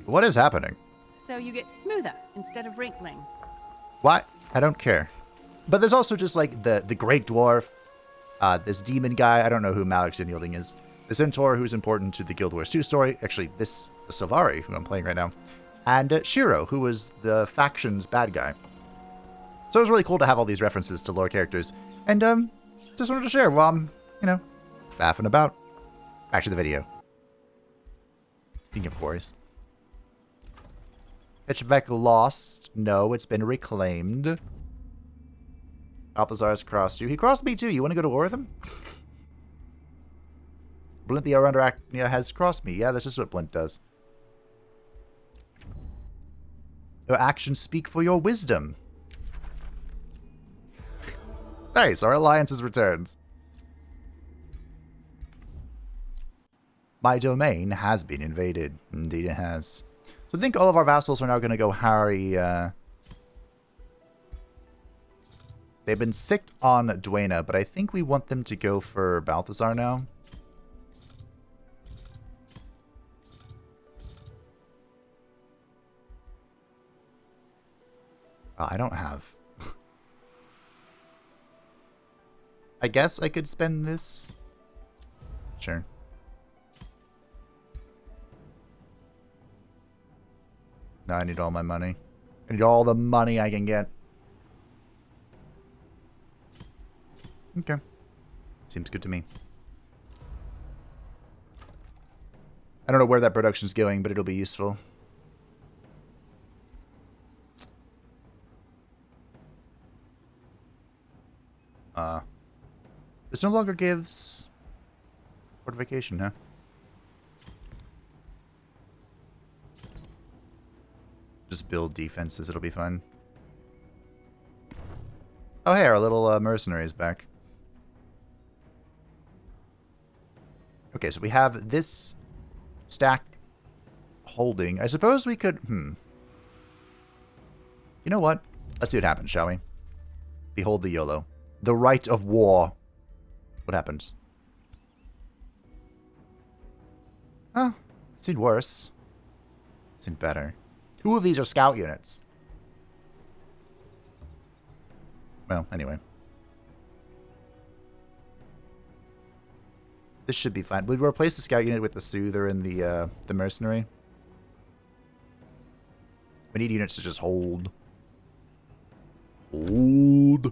What is happening? So you get smoother instead of wrinkling. What? I don't care. But there's also just like the Great Dwarf, this demon guy, I don't know who Malik's Unyielding is, the Centaur who's important to the Guild Wars 2 story, actually the Sylvari who I'm playing right now, and Shiro, who was the faction's bad guy. So it was really cool to have all these references to lore characters, and just wanted to share while I'm, faffing about. Back to the video. Speaking of quarries. Pitchvek lost. No, it's been reclaimed. Balthazar's crossed you. He crossed me too. You want to go to war with him? Blint the Arachnea has crossed me. Yeah, that's just what Blint does. Your actions speak for your wisdom. Nice, our alliance has returned. My domain has been invaded. Indeed it has. So I think all of our vassals are now going to go harry... They've been sicked on Dwayna, but I think we want them to go for Balthazar now. I don't have... I guess I could spend this. Sure. No, I need all my money. I need all the money I can get. Okay. Seems good to me. I don't know where that production's going, but it'll be useful. This no longer gives fortification, huh? Just build defenses, it'll be fun. Oh hey, our little mercenary is back. Okay, so we have this stack holding. I suppose we could... You know what? Let's see what happens, shall we? Behold the YOLO. The right of war. What happens? Oh, seemed worse. Seemed better. 2 of these are scout units. Well, anyway. This should be fine. We'd replace the scout unit with the soother and the mercenary. We need units to just hold. Hold.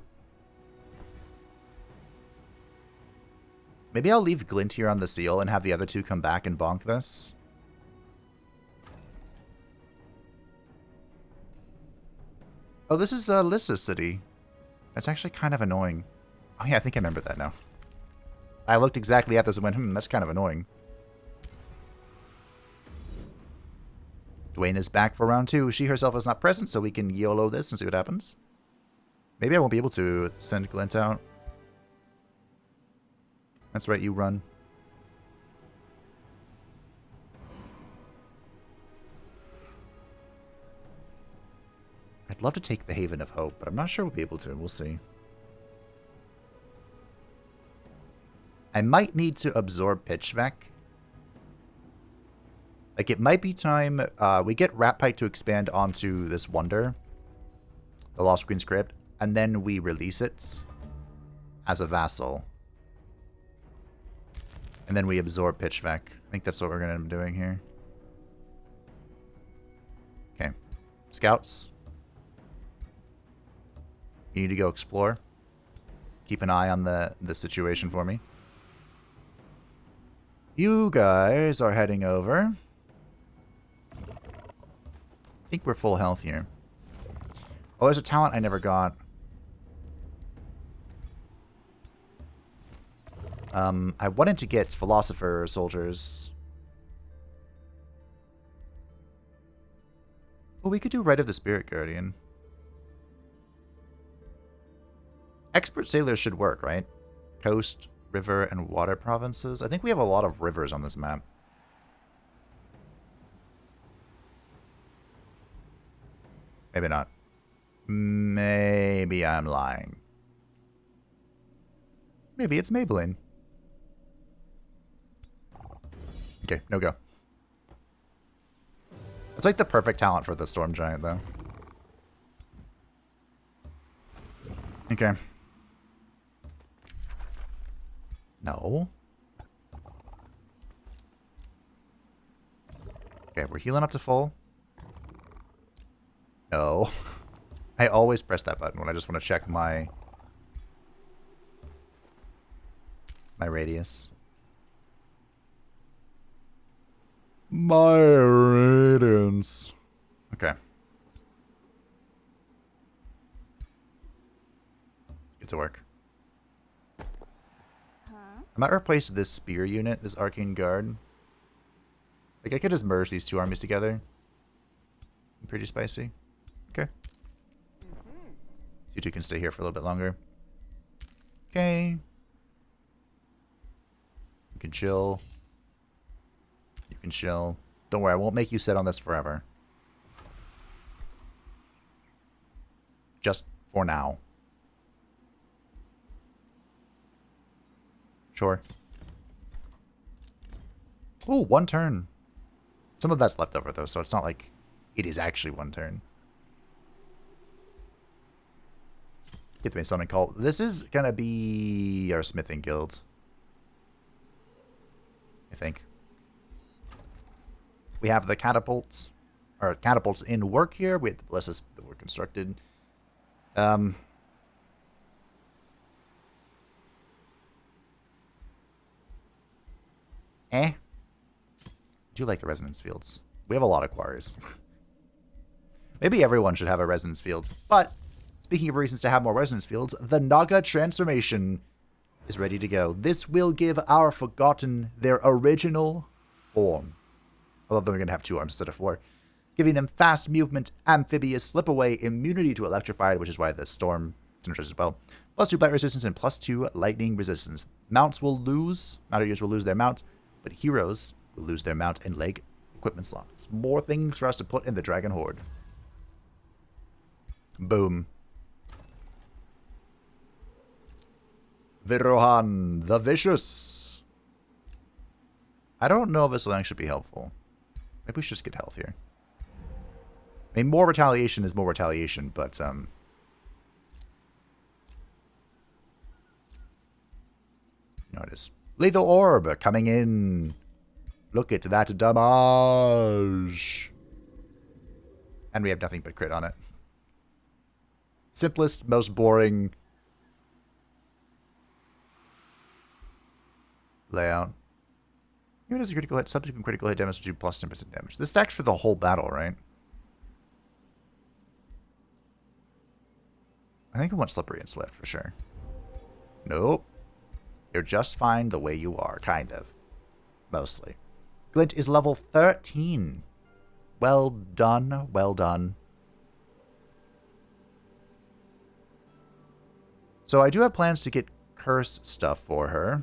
Maybe I'll leave Glint here on the seal and have the other 2 come back and bonk this. Oh, this is Lissa's city. That's actually kind of annoying. Oh yeah, I think I remember that now. I looked exactly at this and went, that's kind of annoying. Dwayna is back for round 2. She herself is not present, so we can YOLO this and see what happens. Maybe I won't be able to send Glint out. That's right, you run. I'd love to take the Haven of Hope, but I'm not sure we'll be able to. We'll see. I might need to absorb Pitchvek. Like, it might be time... we get Ratpike to expand onto this Wonder. The Lost Queen's Crypt. And then we release it as a vassal. And then we absorb Pitchvek. I think that's what we're going to end up doing here. Okay. Scouts. You need to go explore. Keep an eye on the situation for me. You guys are heading over. I think we're full health here. Oh, there's a talent I never got. I wanted to get Philosopher Soldiers. Well, we could do Rite of the Spirit Guardian. Expert Sailors should work, right? Coast, river, and water provinces. I think we have a lot of rivers on this map. Maybe not. Maybe I'm lying. Maybe it's Maybelline. Okay, no go. It's like the perfect talent for the Storm Giant, though. Okay. No. Okay, we're healing up to full. No. I always press that button when I just want to check my radius. My radiance. Okay. Let's get to work. I might replace this spear unit, this arcane guard. Like, I could just merge these 2 armies together. Pretty spicy. Okay. So you 2 can stay here for a little bit longer. Okay. You can chill. You can chill. Don't worry, I won't make you sit on this forever. Just for now. Sure. Oh, 1 turn. Some of that's left over, though, so it's not like it is actually 1 turn. Get me something called... This is going to be our smithing guild. I think. We have the catapults. Or catapults in work here. We have the ballistas that were constructed. I do like the resonance fields. We have a lot of quarries. Maybe everyone should have a resonance field. But speaking of reasons to have more resonance fields, the Naga transformation is ready to go. This will give our Forgotten their original form. Although they're going to have 2 arms instead of 4. Giving them fast movement, amphibious, slip away, immunity to electrified, which is why the storm is interesting as well. +2 blight resistance and +2 lightning resistance. Mounted units will lose their mount, but heroes will lose their mount and leg equipment slots. More things for us to put in the Dragon Horde. Boom. Virohan the Vicious. I don't know if this will actually be helpful. Maybe we should just get health here. I mean, more retaliation is more retaliation, but, you know it is. Lethal Orb coming in. Look at that damage. And we have nothing but crit on it. Simplest, most boring layout. Here it is a critical hit. Subsequent critical hit damage to do plus 10% damage. This stacks for the whole battle, right? I think I want Slippery and Swift for sure. Nope. You're just fine the way you are, kind of. Mostly. Glint is level 13. Well done, well done. So I do have plans to get curse stuff for her.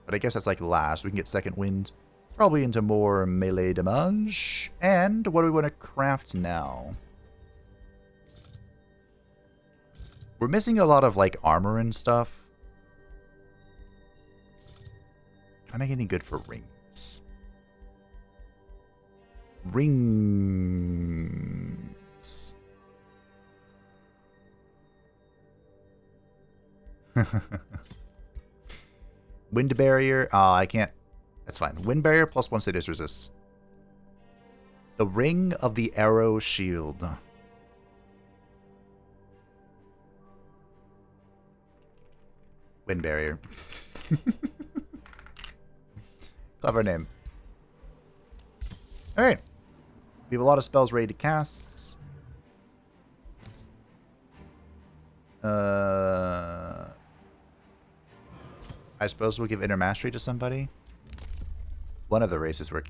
But I guess that's like last. We can get second wind. Probably into more melee damage. And what do we want to craft now? We're missing a lot of like armor and stuff. Can I make anything good for rings? Rings. Wind barrier. I can't. That's fine. Wind barrier plus 1 status resists. The ring of the arrow shield. Wind barrier. Clever name. Alright. We have a lot of spells ready to cast. I suppose we'll give Inner Mastery to somebody. One of the races we're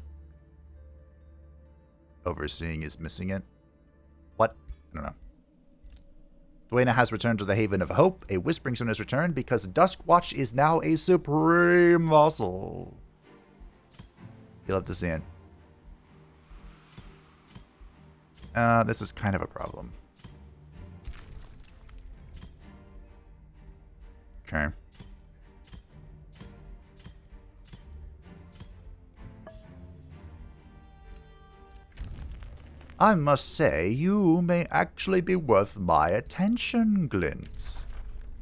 overseeing is missing it. What? I don't know. Dwayna has returned to the Haven of Hope. A Whispering Stone has returned because Duskwatch is now a supreme vassal. You'll have to see it. This is kind of a problem. Okay. I must say, you may actually be worth my attention, Glint.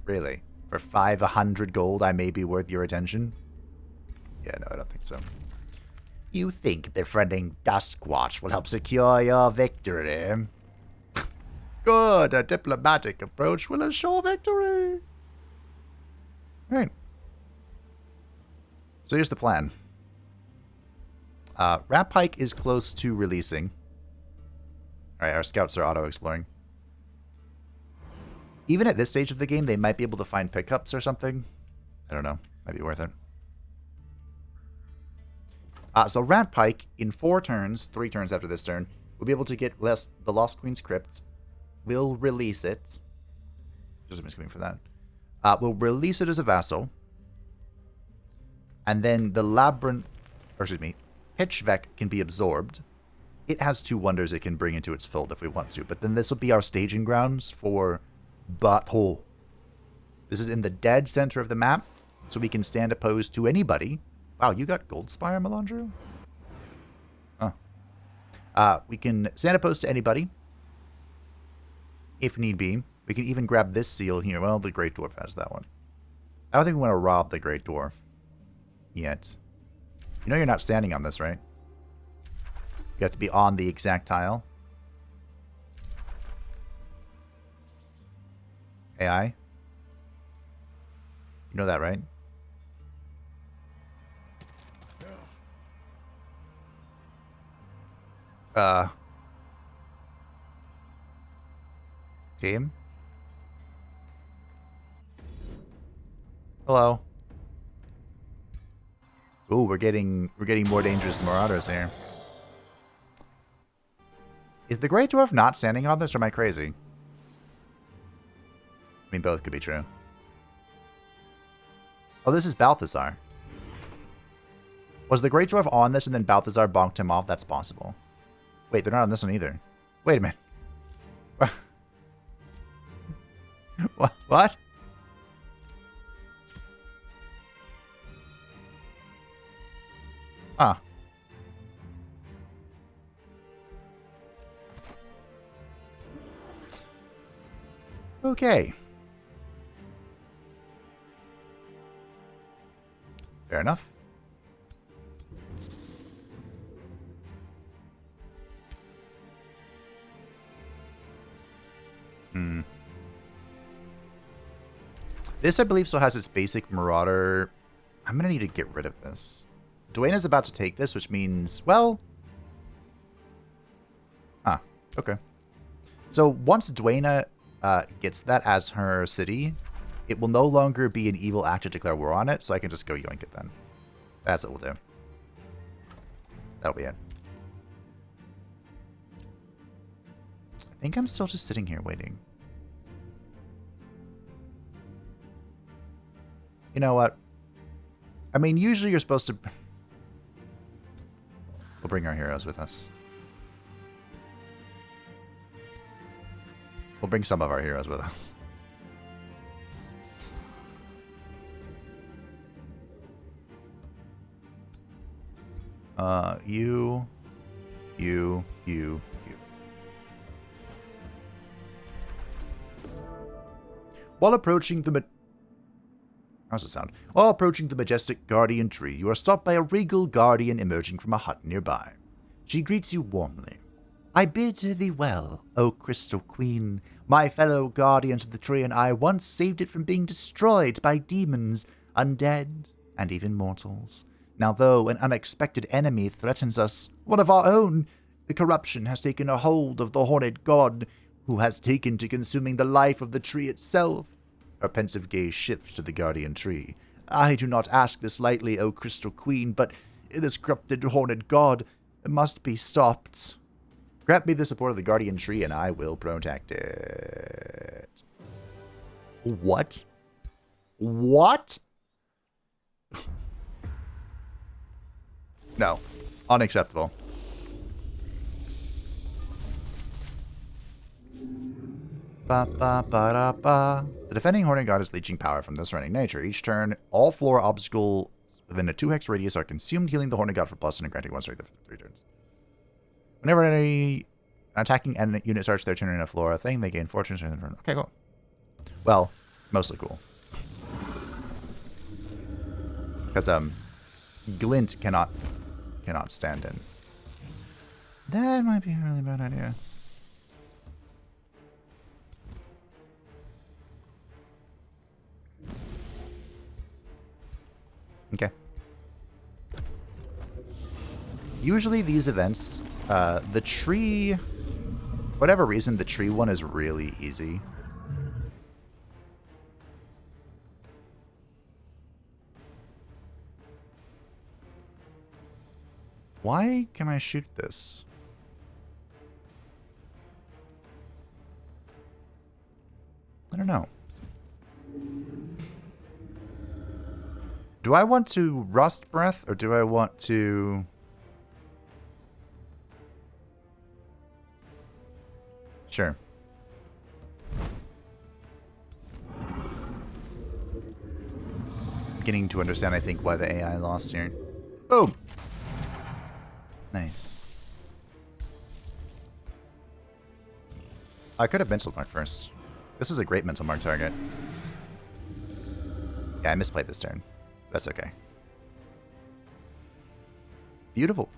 Really? For 500 gold, I may be worth your attention? Yeah, no, I don't think so. You think befriending Duskwatch will help secure your victory? Good, a diplomatic approach will ensure victory. Right. So here's the plan. Rat Pike is close to releasing. Alright, our scouts are auto-exploring. Even at this stage of the game, they might be able to find pickups or something. I don't know. Might be worth it. So Rat Pike, in 4 turns, 3 turns after this turn, will be able to get the Lost Queen's Crypt. We'll release it. Just a miscoming for that. We'll release it as a vassal. And then the Labyrinth, or excuse me, Pitchvek can be absorbed. It has 2 wonders it can bring into its fold if we want to. But then this will be our staging grounds for Battle. This is in the dead center of the map, so we can stand opposed to anybody. Wow, you got Goldspire, Melandru? Oh. We can stand opposed to anybody, if need be. We can even grab this seal here. Well, the Great Dwarf has that one. I don't think we want to rob the Great Dwarf yet. You know you're not standing on this, right? You have to be on the exact tile. AI? You know that, right? Team. Hello. Ooh, we're getting more dangerous marauders here. Is the Great Dwarf not standing on this, or am I crazy? I mean, both could be true. Oh, this is Balthazar. Was the Great Dwarf on this and then Balthazar bonked him off? That's possible. Wait, they're not on this one either. Wait a minute. What? Ah. Okay. Fair enough. This, I believe, still has its basic Marauder. I'm going to need to get rid of this. Dwayna's about to take this, which means, well... Ah, okay. So once Dwayna gets that as her city, it will no longer be an evil act to declare war on it, so I can just go yoink it then. That's what we'll do. That'll be it. I think I'm still just sitting here waiting. You know what? I mean, usually you're supposed to... We'll bring our heroes with us. We'll bring some of our heroes with us. You. While approaching the... How's it sound? While approaching the majestic guardian tree, you are stopped by a regal guardian emerging from a hut nearby. She greets you warmly. I bid thee well, O Crystal Queen. My fellow guardians of the tree and I once saved it from being destroyed by demons, undead, and even mortals. Now, though an unexpected enemy threatens us, one of our own, the corruption has taken a hold of the horned god, who has taken to consuming the life of the tree itself. Her pensive gaze shifts to the guardian tree. I do not ask this lightly, O Crystal Queen, but this corrupted horned god must be stopped. Grant me the support of the guardian tree, and I will protect it. What? What? No. Unacceptable. Ba ba ba da ba. The defending horned god is leeching power from the surrounding nature. Each turn, all floor obstacles within a 2-hex radius are consumed, healing the horned god for +1 and granting 1 strength for 3 turns. Whenever an attacking unit starts their turn in a flora thing, they gain fortune strength. Okay, cool. Well, mostly cool. Because Glint cannot stand in. That might be a really bad idea. Okay. Usually these events, the tree, whatever reason, the tree one is really easy. Why can I shoot this? I don't know. Do I want to Rust Breath, or do I want to... Sure. Beginning to understand, I think, why the AI lost here. Boom! Nice. I could have mental mark first. This is a great mental mark target. Yeah, I misplayed this turn. That's okay. Beautiful.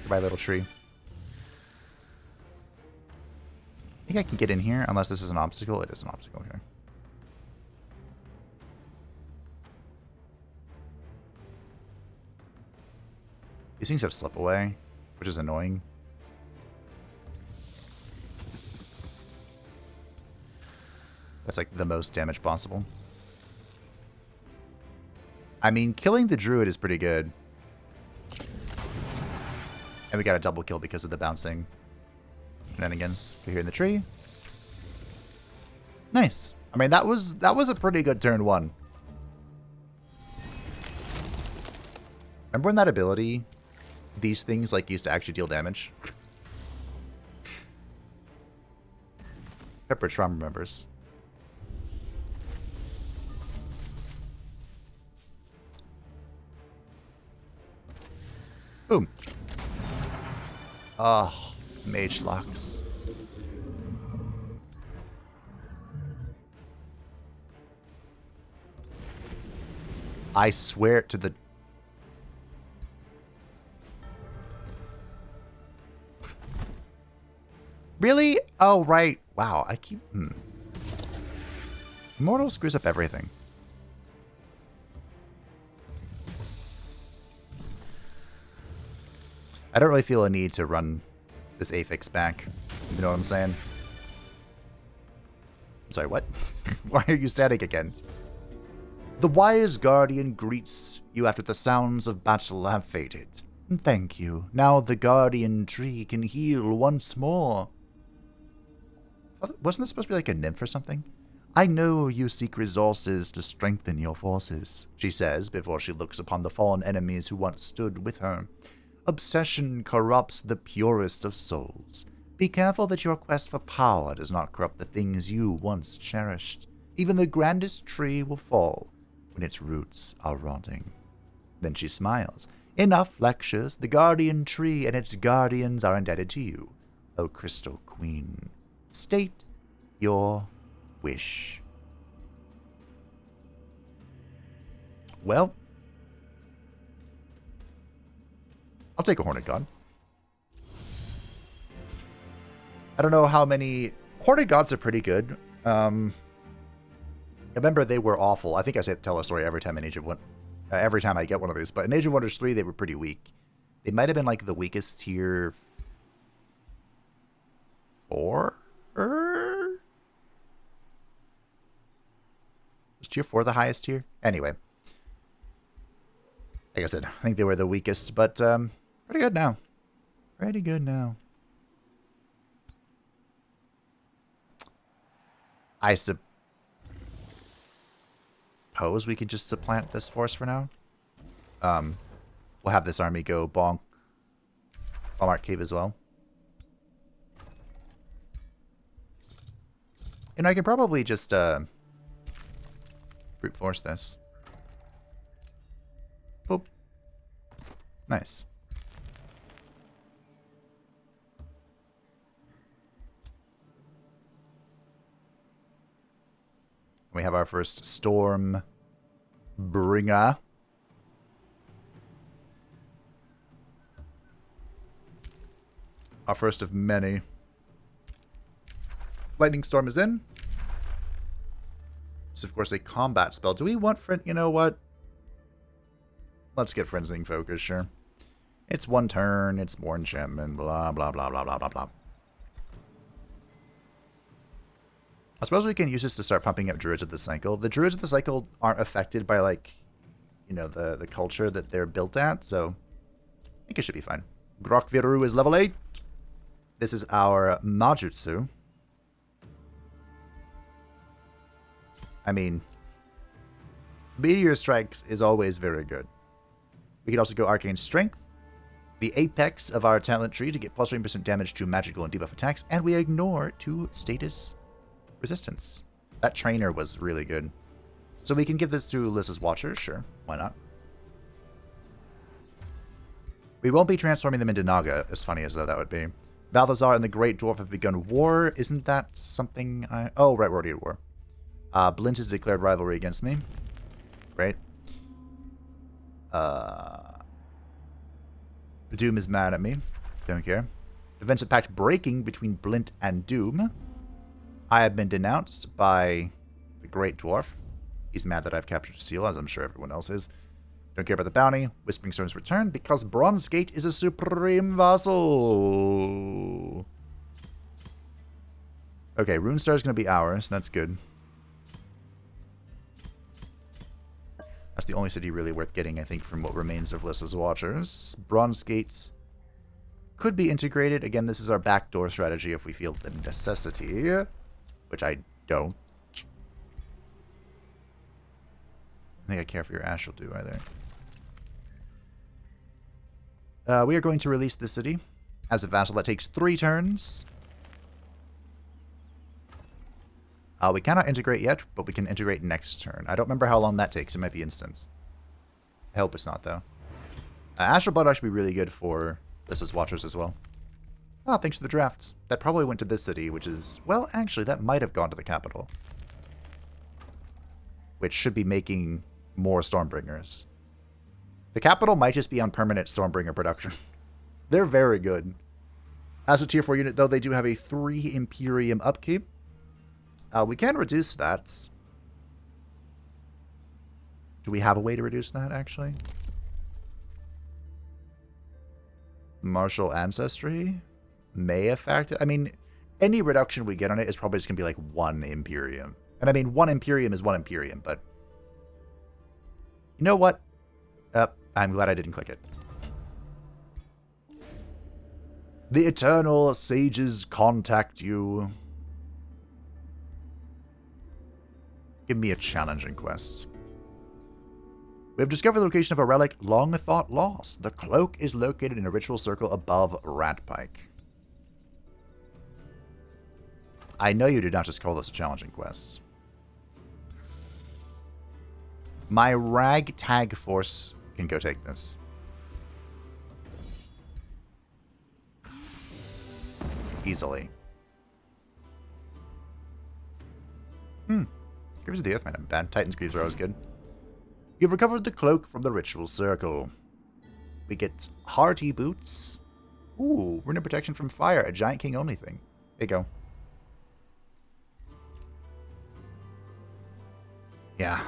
Goodbye, little tree. I think I can get in here, unless this is an obstacle. It is an obstacle here. These things have slip away. which is annoying. That's like the most damage possible. I mean, killing the druid is pretty good. And we got a double kill because of the bouncing shenanigans here in the tree. Nice. I mean, that was a pretty good turn one. Remember when that ability, these things like used to actually deal damage? Pepper Trum remembers. Boom. Oh, mage locks. I swear to the... Really? Oh, right. Wow, I keep... Immortal screws up everything. I don't really feel a need to run this affix back. You know what I'm saying? I'm sorry, what? Why are you static again? The wise guardian greets you after the sounds of battle have faded. Thank you. Now the guardian tree can heal once more. Wasn't this supposed to be like a nymph or something? I know you seek resources to strengthen your forces, she says before she looks upon the fallen enemies who once stood with her. Obsession corrupts the purest of souls. Be careful that your quest for power does not corrupt the things you once cherished. Even the grandest tree will fall when its roots are rotting. Then she smiles. Enough lectures. The guardian tree and its guardians are indebted to you, O Crystal Queen. State your wish. Well, I'll take a Horned God. I don't know how many... Horned Gods are pretty good. I remember they were awful. I think I say tell a story every time in Age of every time I get one of these. But in Age of Wonders 3, they were pretty weak. They might have been like the weakest tier 4? Was tier 4 the highest tier? Anyway. Like I said, I think they were the weakest, but pretty good now. Pretty good now. I suppose we can just supplant this force for now. We'll have this army go bonk Walmart Cave as well. And I can probably just brute force this. Boop. Nice. We have our first Storm Bringer. Our first of many. Lightning Storm is in. It's, of course, a combat spell. Do we want... You know what? Let's get Frenzying Focus, sure. It's one turn. It's more enchantment. Blah, blah, blah, blah, blah, blah, blah. I suppose we can use this to start pumping up Druids of the Cycle. The Druids of the Cycle aren't affected by, like, you know, the culture that they're built at, so I think it should be fine. Grokviru is level 8. This is our Majutsu. I mean, Meteor Strikes is always very good. We can also go Arcane Strength, the apex of our talent tree to get plus 20% damage to magical and debuff attacks, and we ignore 2 status resistance. That trainer was really good. So we can give this to Lys's Watchers, sure, why not? We won't be transforming them into Naga, as funny as though that would be. Balthazar and the Great Dwarf have begun war. Isn't that something I... Oh, right, we're already at war. Blint has declared rivalry against me. Great. Doom is mad at me. Don't care. Defensive pact breaking between Blint and Doom. I have been denounced by the Great Dwarf. He's mad that I've captured a seal, as I'm sure everyone else is. Don't care about the bounty. Whispering Stone's return because Bronze Gate is a supreme vassal. Okay, Rune Star is going to be ours. That's good. That's the only city really worth getting, I think, from what remains of Lissa's Watchers. Bronze Gates could be integrated. Again, this is our backdoor strategy if we feel the necessity, which I don't. I think I care for your Ash will do either. We are going to release this city as a vassal. That takes 3 turns. We cannot integrate yet, but we can integrate next turn. I don't remember how long that takes. It might be instant. I hope it's not, though. Astral Blood should be really good for Lissa's Watchers as well. Oh, thanks for the drafts. That probably went to this city, which is... Well, actually, that might have gone to the capital. Which should be making more Stormbringers. The capital might just be on permanent Stormbringer production. They're very good. As a tier 4 unit, though, they do have a 3 Imperium upkeep. We can reduce that. Do we have a way to reduce that, actually? Martial Ancestry may affect it. I mean, any reduction we get on it is probably just going to be like 1 Imperium. And I mean, 1 Imperium is 1 Imperium, but... You know what? I'm glad I didn't click it. The Eternal Sages contact you. Give me a challenging quest. We have discovered the location of a relic long thought lost. The cloak is located in a ritual circle above Ratpike. I know you did not just call this a challenging quest. My ragtag force can go take this. Easily. Greaves of the Earth might not be bad. Titan's Greaves are always good. You've recovered the cloak from the ritual circle. We get hearty boots. Ooh, rune of protection from fire. A Giant King only thing. There you go. Yeah.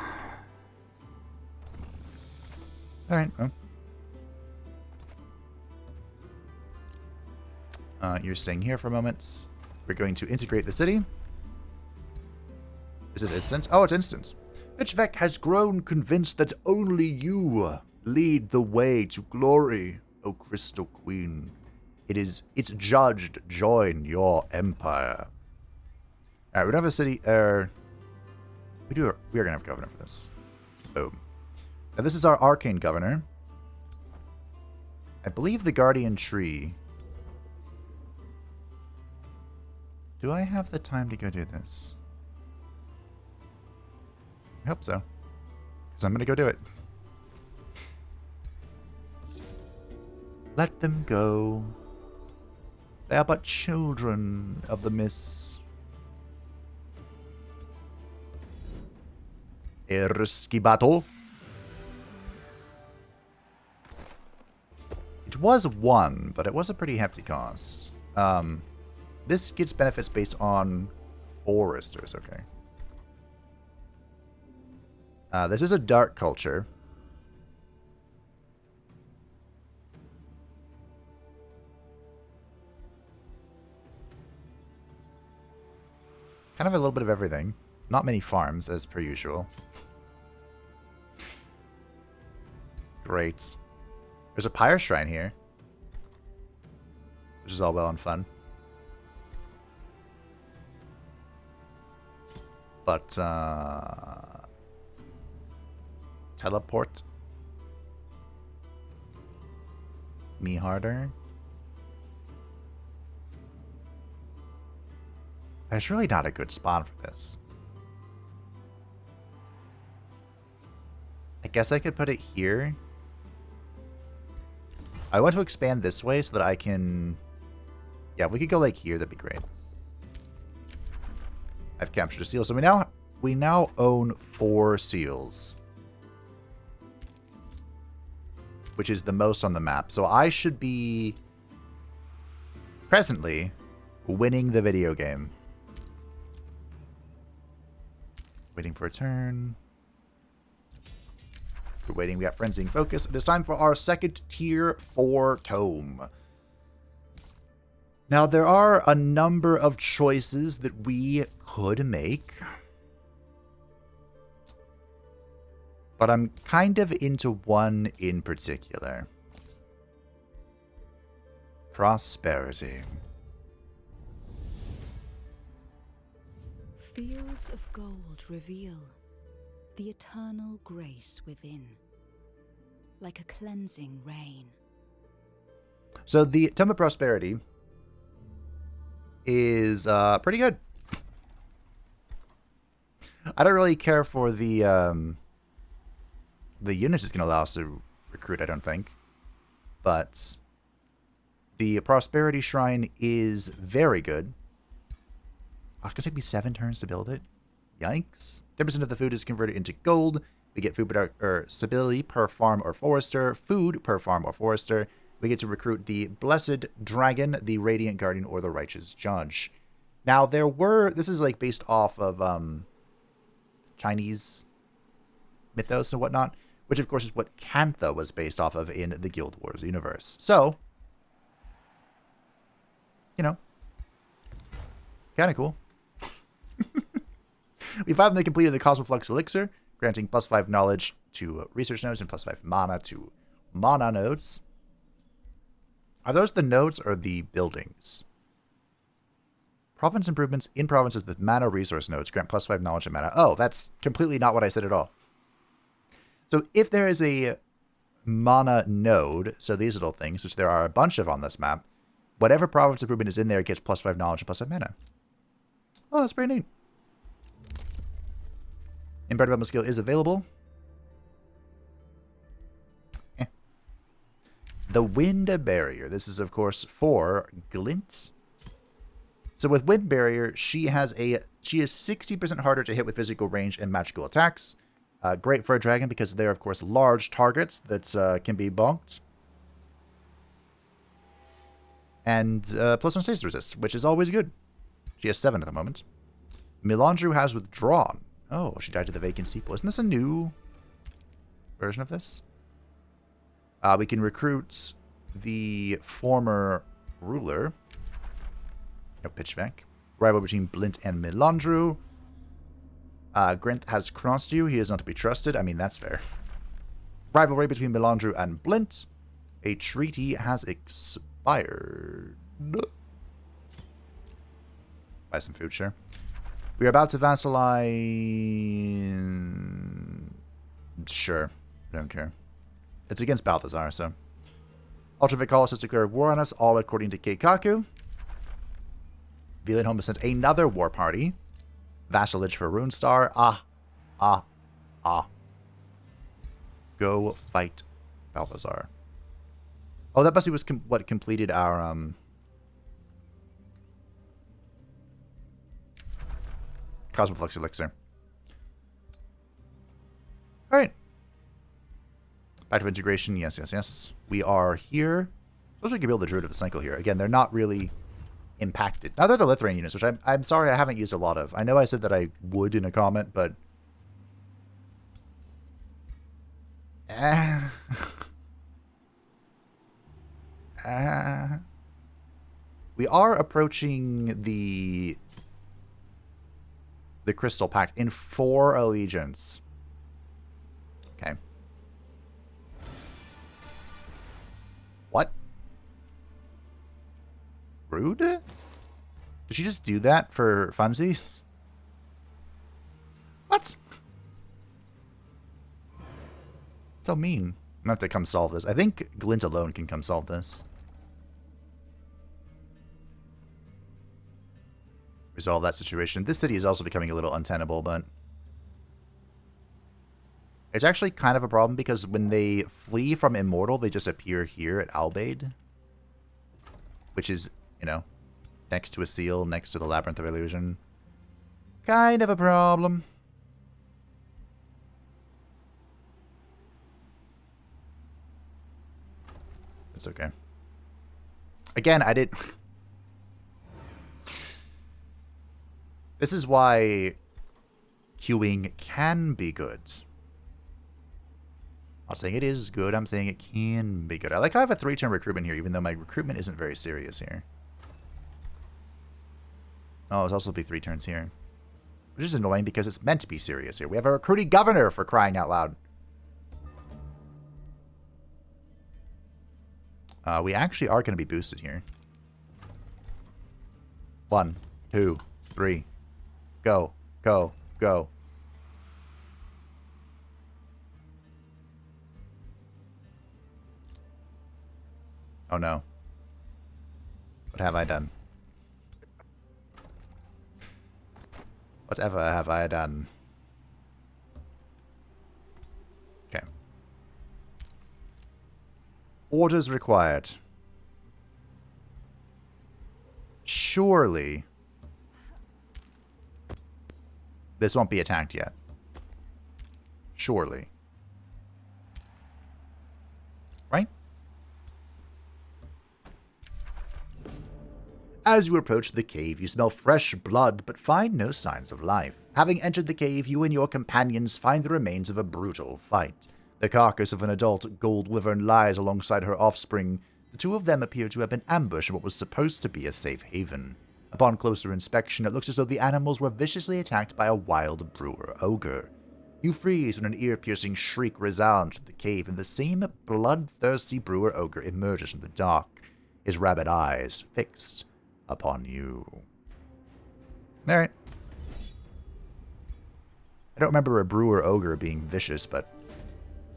Alright, well. You're staying here for a moment. We're going to integrate the city. This is instant. Oh, it's instant. Bitchvek has grown convinced that only you lead the way to glory, O Crystal Queen. It's judged. Join your empire. Alright, we don't have a city. We are gonna have a governor for this. Boom. Now this is our arcane governor. I believe the guardian tree. Do I have the time to go do this? I hope so. Because I'm going to go do it. Let them go. They are but children of the mists. A risky battle. It was 1, but it was a pretty hefty cost. This gets benefits based on foresters, okay. This is a dark culture. Kind of a little bit of everything. Not many farms, as per usual. Great. There's a pyre shrine here. Which is all well and fun. But, teleport me harder. There's really not a good spot for this. I guess I could put it here. I want to expand this way so that I can... Yeah, if we could go like here, that'd be great. I've captured a seal, so we now own 4 seals. Which is the most on the map. So I should be presently winning the video game. Waiting for a turn. waiting. We got Frenzying Focus. It is time for our second tier 4 Tome. Now, there are a number of choices that we could make. But I'm kind of into one in particular. Prosperity. Fields of gold reveal the eternal grace within, like a cleansing rain. So the Tome of Prosperity is pretty good. I don't really care for the units it's going to allow us to recruit, I don't think. But the Prosperity Shrine is very good. Oh, it's going to take me 7 turns to build it. Yikes. 10% of the food is converted into gold. We get food or stability per farm or forester. Food per farm or forester. We get to recruit the Blessed Dragon, the Radiant Guardian, or the Righteous Judge. Now, this is like based off of Chinese mythos and whatnot, which of course is what Cantha was based off of in the Guild Wars universe. So, you know, kind of cool. We finally completed the Cosmoflux Elixir, granting +5 knowledge to research nodes and +5 mana to mana nodes. Are those the nodes or the buildings? Province improvements in provinces with mana resource nodes grant +5 knowledge and mana. Oh, that's completely not what I said at all. So if there is a mana node, so these little things, which there are a bunch of on this map, whatever province improvement is in there gets +5 knowledge and +5 mana. Oh, that's pretty neat. Inbred development skill is available. The Wind Barrier. This is, of course, for Glint. So with Wind Barrier, she is 60% harder to hit with physical range and magical attacks. Great for a dragon because they're, of course, large targets that can be bonked. And +1 status resist, which is always good. She has 7 at the moment. Melandru has withdrawn. Oh, she died to the vacant steeple. Isn't this a new version of this? We can recruit the former ruler. No, Pitchback. Rival between Blint and Melandru. Grint has crossed you. He is not to be trusted. I mean, that's fair. Rivalry between Melandru and Blint. A treaty has expired. Buy some food, sure. We are about to vassalize... Sure. I don't care. It's against Balthazar, so... Ultravicalis has declared war on us, all according to Keikaku. Velandholm has sent another war party. Vassalage for Runestar. Go fight Balthazar. Oh, that must be what completed our... Cosmoflux Elixir. Alright. Back to integration. Yes. We are here. Suppose we can build the Druid of the cycle here. Again, they're not really impacted. Now they're the Lithuanian units, which I'm sorry I haven't used a lot of. I know I said that I would in a comment, but... We are approaching the Crystal Pact in 4 allegiance. Okay. What? Rude? Did she just do that for funsies? What? So mean. I'm gonna have to come solve this. I think Glint alone can come solve this. Resolve that situation. This city is also becoming a little untenable, but it's actually kind of a problem because when they flee from Immortal, they just appear here at Albaid, which is, you know, next to a seal, next to the Labyrinth of Illusion. Kind of a problem. It's okay. Again, I did... This is why queuing can be good. I'm not saying it is good, I'm saying it can be good. I like how I have a 3-turn recruitment here, even though my recruitment isn't very serious here. Oh, it's also be 3 turns here. Which is annoying because it's meant to be serious here. We have a recruiting governor, for crying out loud. We actually are going to be boosted here. 1, 2, 3. Go, go, go. Oh no. What have I done? Whatever have I done? Okay. Orders required. Surely this won't be attacked yet. Surely. Right? As you approach the cave, you smell fresh blood, but find no signs of life. Having entered the cave, you and your companions find the remains of a brutal fight. The carcass of an adult gold wyvern lies alongside her offspring. The two of them appear to have been ambushed in what was supposed to be a safe haven. Upon closer inspection, it looks as though the animals were viciously attacked by a wild brewer ogre. You freeze when an ear-piercing shriek resounds from the cave, and the same bloodthirsty brewer ogre emerges from the dark, his rabid eyes fixed upon you. Alright. I don't remember a brewer ogre being vicious, but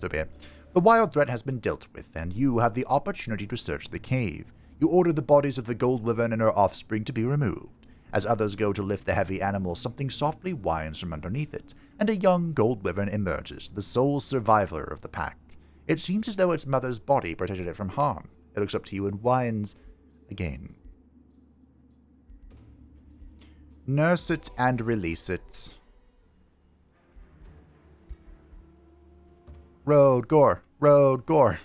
so be it. The wild threat has been dealt with, and you have the opportunity to search the cave. You order the bodies of the gold wyvern and her offspring to be removed. As others go to lift the heavy animal, something softly whines from underneath it, and a young gold wyvern emerges, the sole survivor of the pack. It seems as though its mother's body protected it from harm. It looks up to you and whines again. Nurse it and release it. Road gore. Road gore.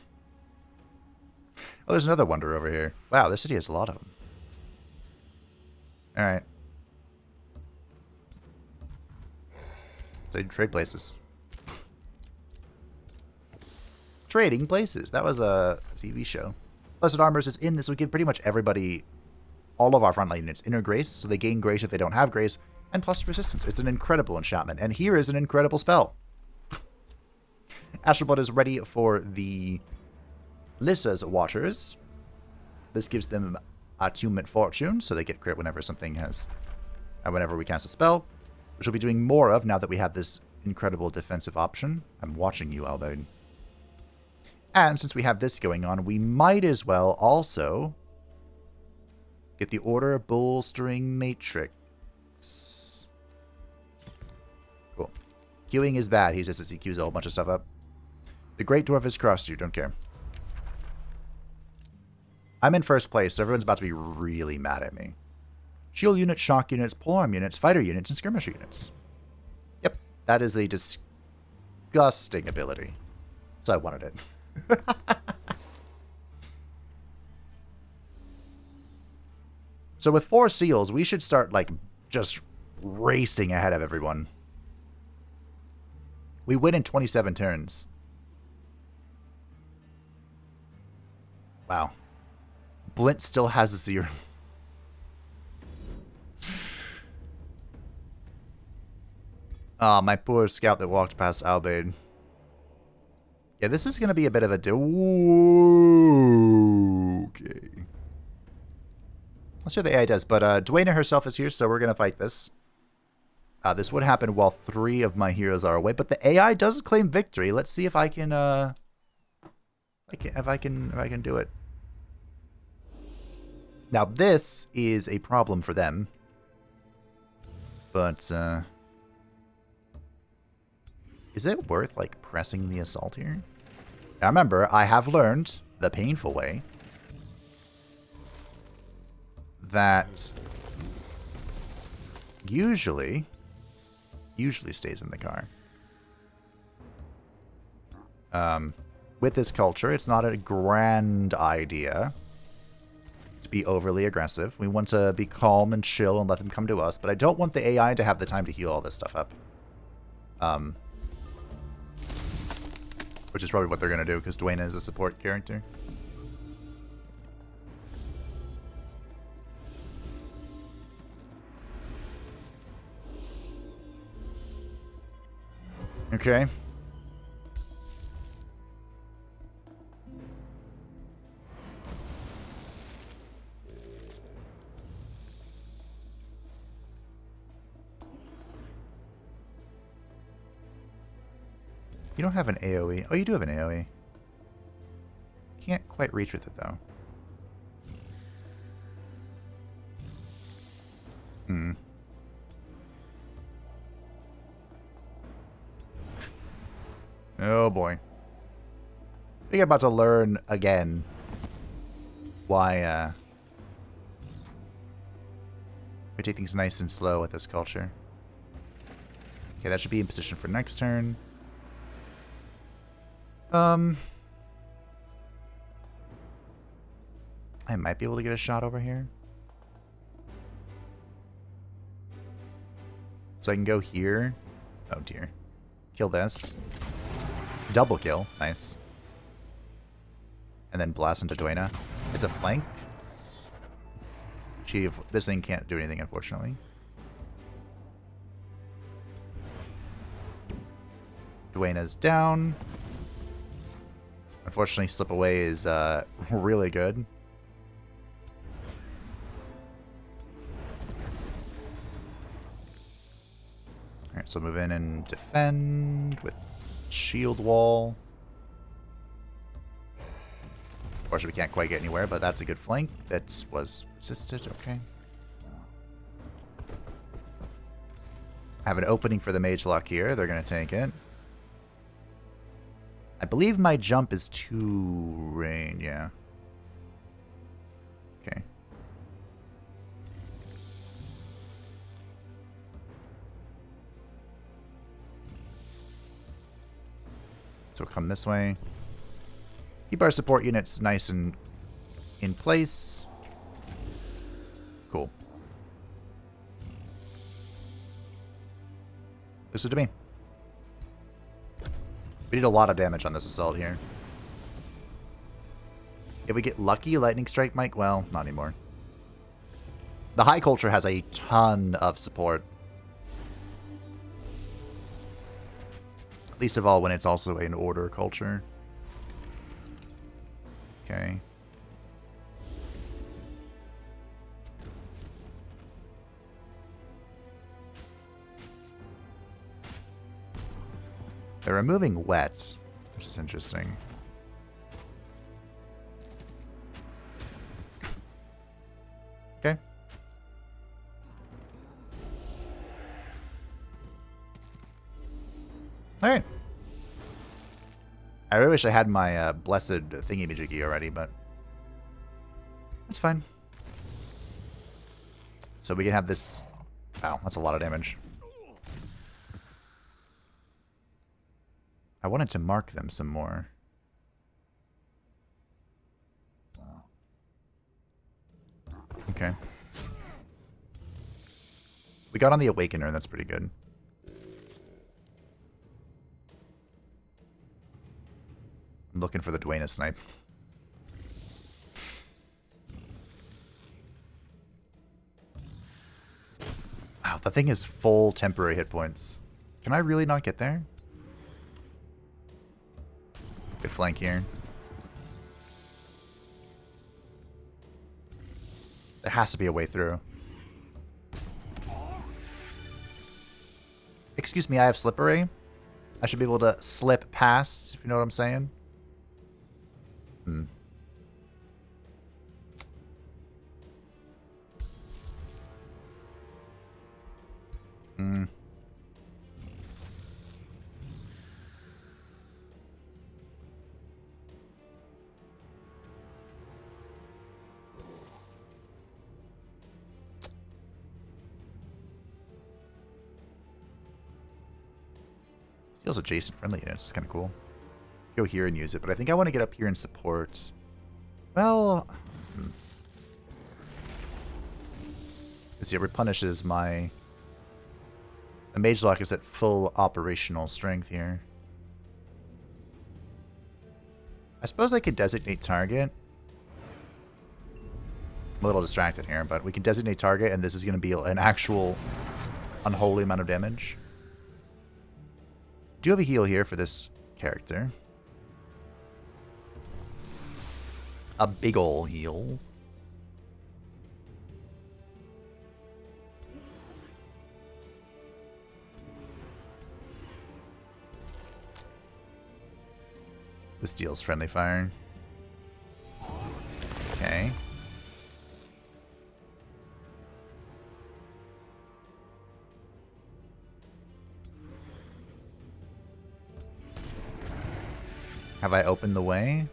Oh, there's another wonder over here. Wow, this city has a lot of them. Alright. So trade places. Trading places. That was a TV show. Blessed Armors is in. This would give pretty much everybody, all of our frontline units, inner grace, so they gain grace if they don't have grace, and plus resistance. It's an incredible enchantment, and here is an incredible spell. Astral Blood is ready for the Lissa's Watchers. This gives them attunement fortune, so they get crit whenever something has, whenever we cast a spell, which we'll be doing more of now that we have this incredible defensive option. I'm watching you, Albade. And since we have this going on, we might as well also get the Order Bolstering Matrix. Cool. Queuing is bad. He says as he queues a whole bunch of stuff up. The Great Dwarf has crossed you. Don't care. I'm in first place, so everyone's about to be really mad at me. Shield units, shock units, polearm units, fighter units, and skirmisher units. Yep, that is a disgusting ability. So I wanted it. So with 4 seals, we should start, like, just racing ahead of everyone. We win in 27 turns. Wow. Blint still has a 0. Oh, my poor scout that walked past Albade. Yeah, this is going to be a bit of a... Okay. Let's see what the AI does. But Dwayna herself is here, so we're going to fight this. This would happen while 3 of my heroes are away, but the AI does claim victory. Let's see if I can... if I can do it. Now, this is a problem for them. But, is it worth, like, pressing the assault here? Now, remember, I have learned the painful way that usually stays in the car. With this culture, it's not a grand idea to be overly aggressive. We want to be calm and chill and let them come to us, but I don't want the AI to have the time to heal all this stuff up. Which is probably what they're going to do, because Dwayna is a support character. Okay. You don't have an AoE. Oh, you do have an AoE. Can't quite reach with it, though. Hmm. Oh, boy. I think I'm about to learn again why, we take things nice and slow with this culture. Okay, that should be in position for next turn. I might be able to get a shot over here. So I can go here. Oh dear. Kill this. Double kill. Nice. And then blast into Dwayna. It's a flank. This thing can't do anything, unfortunately. Dwayna's down. Unfortunately, Slip Away is really good. Alright, so move in and defend with shield wall. Unfortunately, we can't quite get anywhere, but that's a good flank. That was resisted. Okay. I have an opening for the Mage Lock here. They're going to tank it. I believe my jump is 2 range, yeah. Okay. So we'll come this way. Keep our support units nice and in place. Cool. Listen to me. We did a lot of damage on this assault here. If we get lucky, Lightning Strike might... Well, not anymore. The High Culture has a ton of support. Least of all when it's also an Order culture. Okay. They're removing wet, which is interesting. Okay. Alright. I really wish I had my blessed thingy-majiggy already, but that's fine. So we can have this... Wow, that's a lot of damage. I wanted to mark them some more. Okay. We got on the Awakener, and that's pretty good. I'm looking for the Dwayna snipe. Wow, the thing is full temporary hit points. Can I really not get there? Good flank here. There has to be a way through. Excuse me, I have Slippery. I should be able to slip past, if you know what I'm saying. Hmm. Hmm. Steals adjacent friendly units. It's kind of cool. Go here and use it, but I think I want to get up here and support. Well, see, it replenishes my... The Mage Lock is at full operational strength here. I suppose I could designate target. I'm a little distracted here, but we can designate target, and this is going to be an actual unholy amount of damage. Do you have a heal here for this character? A big ol' heal. This deals friendly fire. Okay. Have I opened the way?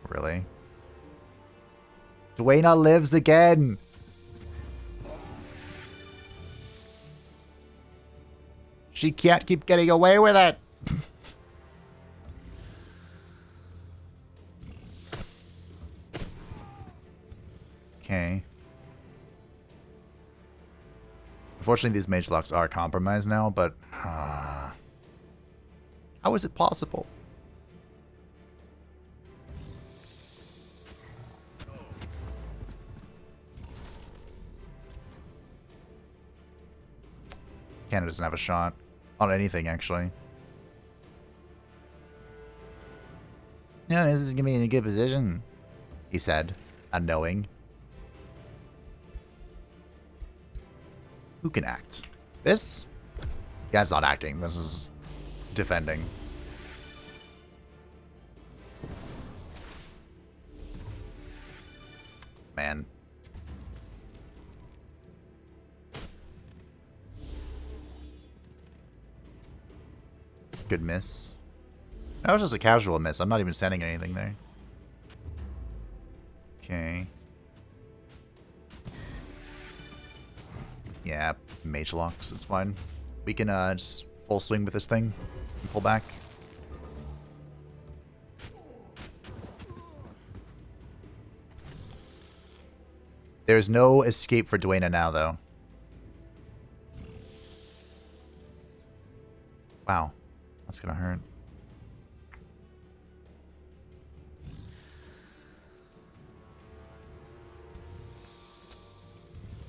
Really? Dwayna lives again! She can't keep getting away with it! Okay. Unfortunately, these mage locks are compromised now, but... how is it possible? Canada doesn't have a shot on anything, actually. No, this is gonna be in a good position, he said, unknowing. Who can act? This? Yeah, it's not acting. This is defending. Man. Good miss. That was just a casual miss. I'm not even sending anything there. Okay. Yeah, mage locks. It's fine. We can just full swing with this thing and pull back. There's no escape for Dwayna now, though. Wow. That's gonna hurt.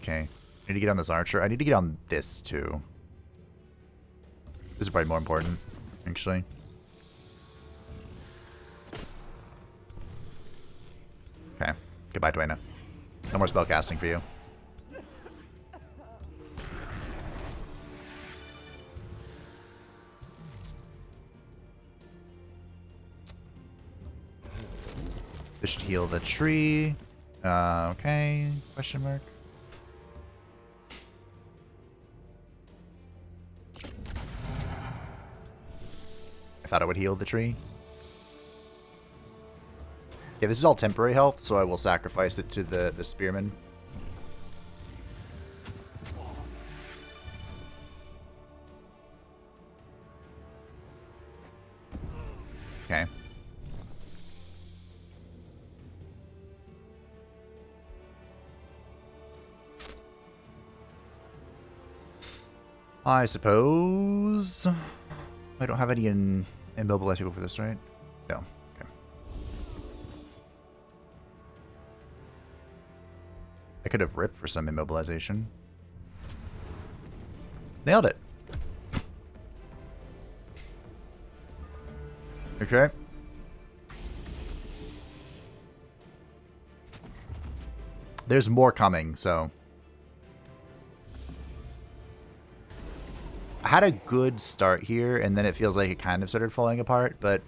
Okay. I need to get on this archer. I need to get on this, too. This is probably more important, actually. Okay. Goodbye, Dwayna. No more spellcasting for you. This should heal the tree. Okay. Question mark. I thought it would heal the tree. Yeah, this is all temporary health, so I will sacrifice it to the spearman. Okay. I suppose I don't have any immobilization for this, right? No. Okay. I could have ripped for some immobilization. Nailed it. Okay. There's more coming, so... I had a good start here, and then it feels like it kind of started falling apart, but...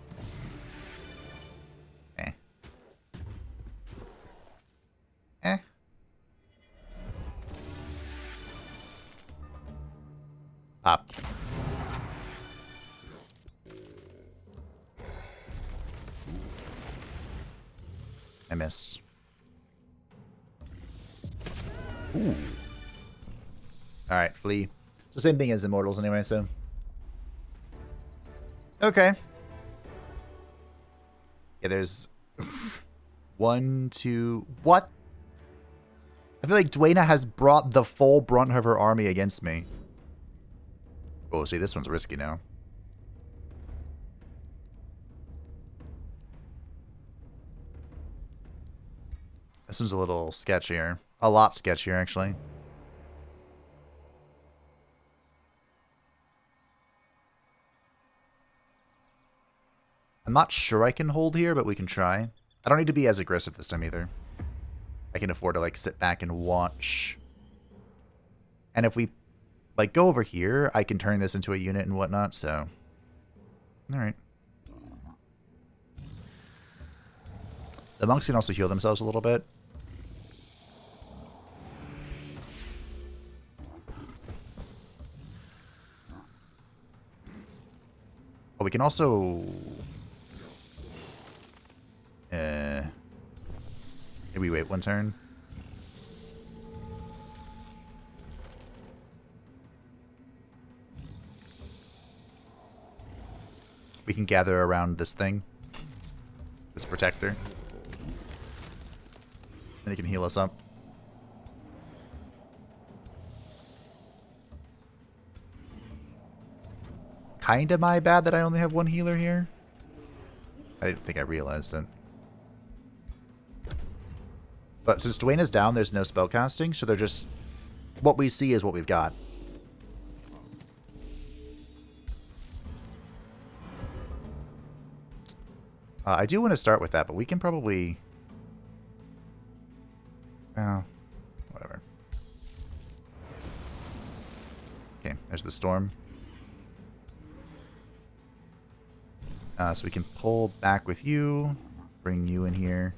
Up. I miss. Ooh. Alright, flee. It's the same thing as Immortals anyway, so... Okay. Yeah, there's... 1, 2... What? I feel like Dwayna has brought the full brunt of her army against me. Oh, see, this one's risky now. This one's a little sketchier. A lot sketchier, actually. I'm not sure I can hold here, but we can try. I don't need to be as aggressive this time either. I can afford to, like, sit back and watch. And if we, like, go over here, I can turn this into a unit and whatnot, so... Alright. The monks can also heal themselves a little bit. Oh, we can also... Maybe wait one turn. We can gather around this thing. This protector. And he can heal us up. Kinda my bad that I only have one healer here. I didn't think I realized it. But since Dwayna's down, there's no spellcasting, so they're just... What we see is what we've got. I do want to start with that, but we can probably... Oh, whatever. Okay, there's the storm. So we can pull back with you, bring you in here.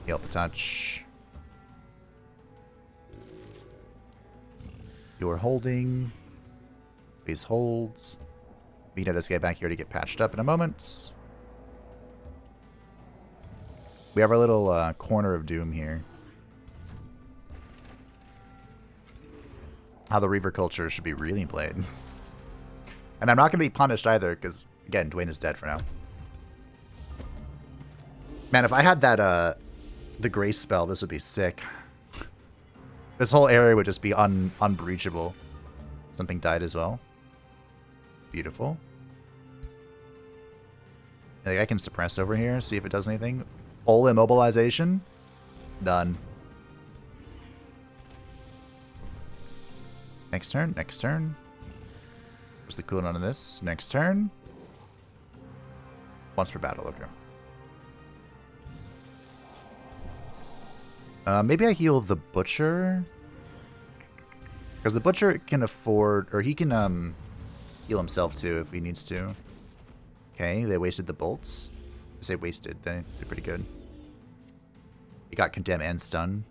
Heal up a touch. You're holding. Please hold. We can have this guy back here to get patched up in a moment. We have our little corner of doom here. How the Reaver culture should be really played. And I'm not going to be punished either, because, again, Dwayna's dead for now. Man, if I had that, the Grace spell, this would be sick. This whole area would just be unbreachable. Something died as well. Beautiful. I think I can suppress over here, see if it does anything. Full immobilization. Done. Next turn, next turn. What's the cooldown on this? Next turn. Once per battle, okay. Maybe I heal the Butcher. Because the Butcher can afford, or he can heal himself too if he needs to. Okay, they wasted the bolts. I say wasted, they did pretty good. He got condemn and stun.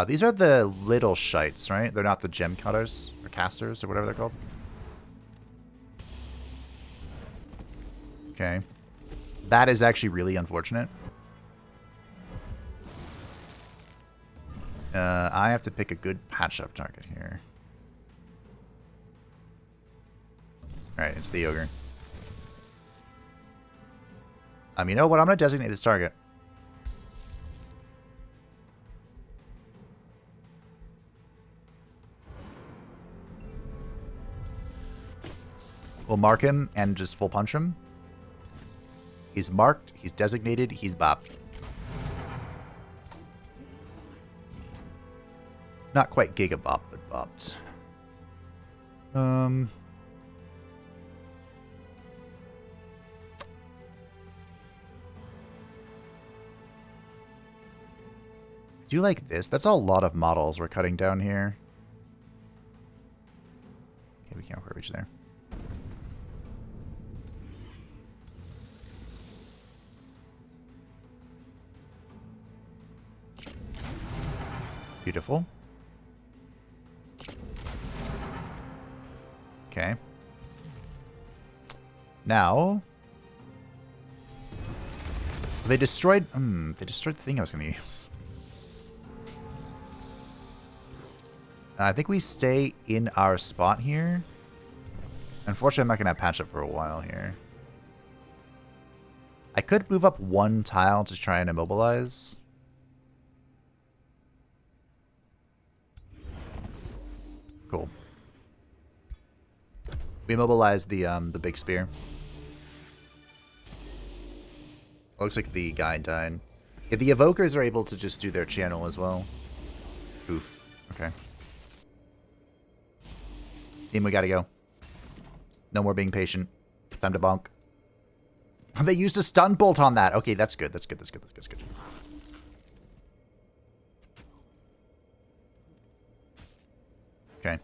These are the little shites, right? They're not the gem cutters or casters or whatever they're called. Okay. That is actually really unfortunate. I have to pick a good patch-up target here. Alright, it's the Ogre. You know what? I'm going to designate this target. We'll mark him and just full punch him. He's marked, he's designated, he's bopped. Not quite Gigabop, but bopped. Do you like this? That's a lot of models we're cutting down here. Okay, we can't quite reach there. Beautiful. Okay. Now they destroyed the thing I was going to use. I think we stay in our spot here. Unfortunately, I'm not going to have patch up for a while here. I could move up one tile to try and immobilize. Cool. We immobilize the big spear. Looks like the guy died. Yeah, the evokers are able to just do their channel as well. Oof. Okay. Team, we gotta go. No more being patient. Time to bonk. They used a stun bolt on that. Okay, that's good. That's good. That's good. That's good. That's good. Okay.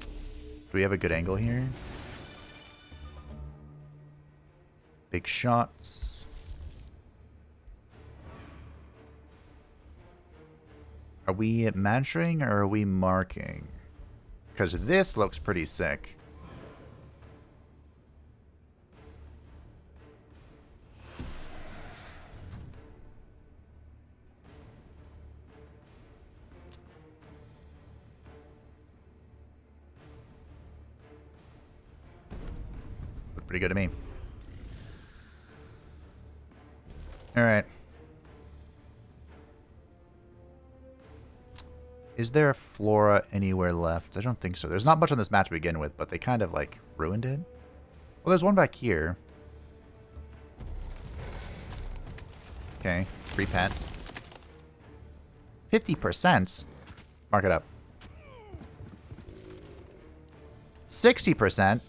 Do we have a good angle here? Big shots. Are we measuring or are we marking? Because this looks pretty sick. Look pretty good to me. All right. Is there flora anywhere left? I don't think so. There's not much on this map to begin with, but they kind of, like, ruined it. Well, there's one back here. Okay. Free pet. 50%? Mark it up. 60%?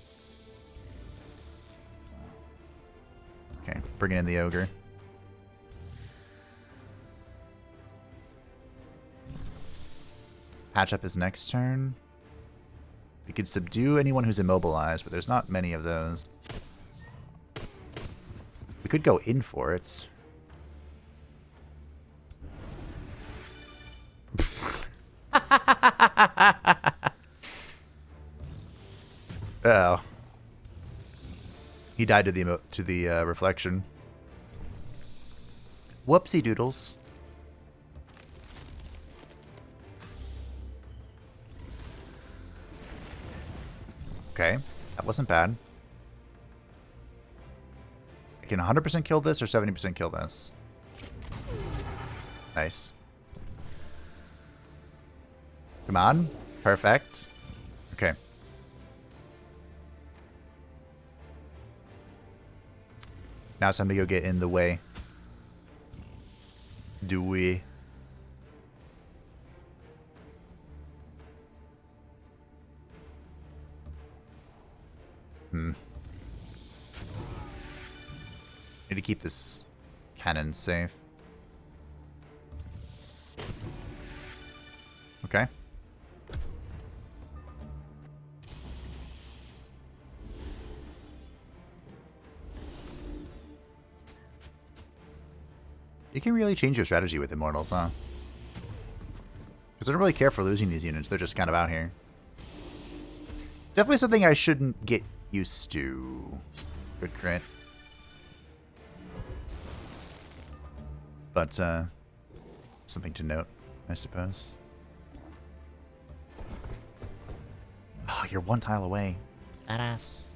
Okay. Bringing in the ogre. Patch up his next turn. We could subdue anyone who's immobilized, but there's not many of those. We could go in for it. Uh-oh. He died to the reflection. Whoopsie doodles. Okay, that wasn't bad. I can 100% kill this or 70% kill this. Nice. Come on. Perfect. Okay. Now it's time to go get in the way. Do we? Need to keep this cannon safe. Okay. You can really change your strategy with Immortals, huh? Because I don't really care for losing these units. They're just kind of out here. Definitely something I shouldn't get used to. Good crit. But, something to note, I suppose. Oh, you're one tile away. Badass.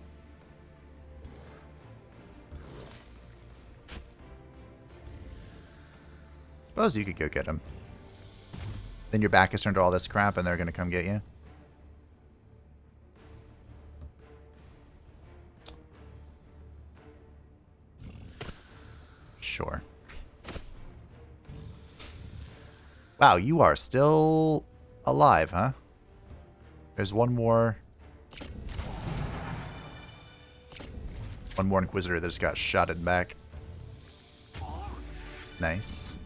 Suppose you could go get him. Then your back is turned to all this crap and they're gonna come get you. Sure. Wow, you are still alive, huh? There's one more Inquisitor that just got shotted back. Nice.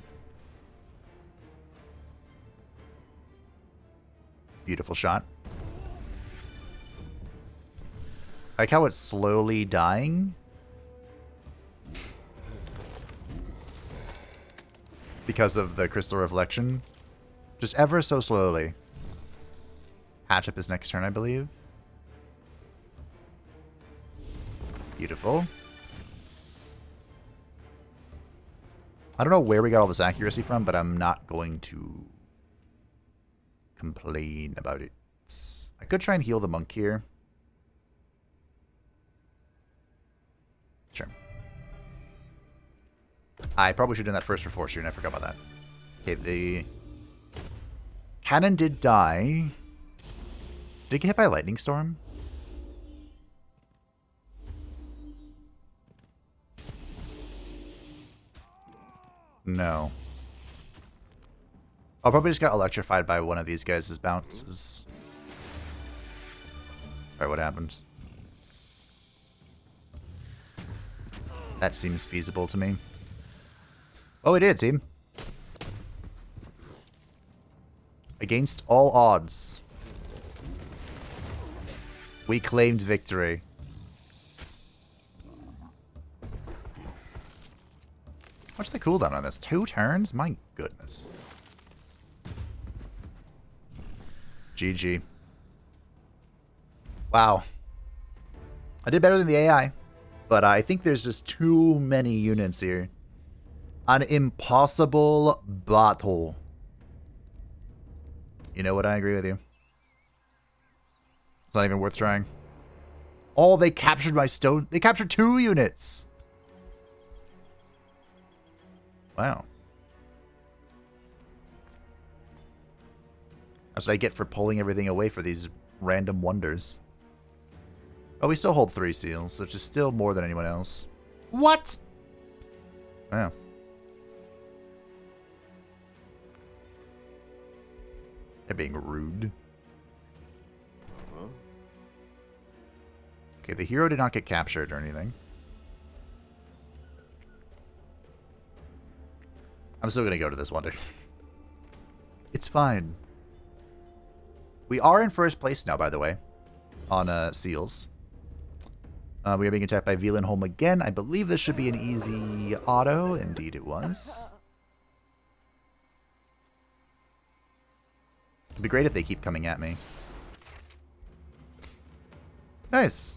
Beautiful shot. I like how it's slowly dying. Because of the crystal reflection. Just ever so slowly. Hatch up his next turn, I believe. Beautiful. I don't know where we got all this accuracy from, but I'm not going to complain about it. I could try and heal the monk here. Sure. I probably should have done that first for Fortune. I forgot about that. Okay, the cannon did die. Did it get hit by a lightning storm? No. I'll probably just got electrified by one of these guys' bounces. Alright, what happened? That seems feasible to me. Oh, it did, team. Against all odds, we claimed victory. What's the cooldown on this? 2 turns? My goodness. GG. Wow. I did better than the AI, but I think there's just too many units here. An impossible battle. You know what? I agree with you. It's not even worth trying. Oh, they captured my stone. They captured 2 units. Wow. That's what I get for pulling everything away for these random wonders. Oh, we still hold 3 seals, which is still more than anyone else. What? Wow. They're being rude. Okay, the hero did not get captured or anything. I'm still going to go to this wonder. It's fine. We are in first place now, by the way, on seals. We are being attacked by Velenholm again. I believe this should be an easy auto. Indeed it was. It'd be great if they keep coming at me. Nice.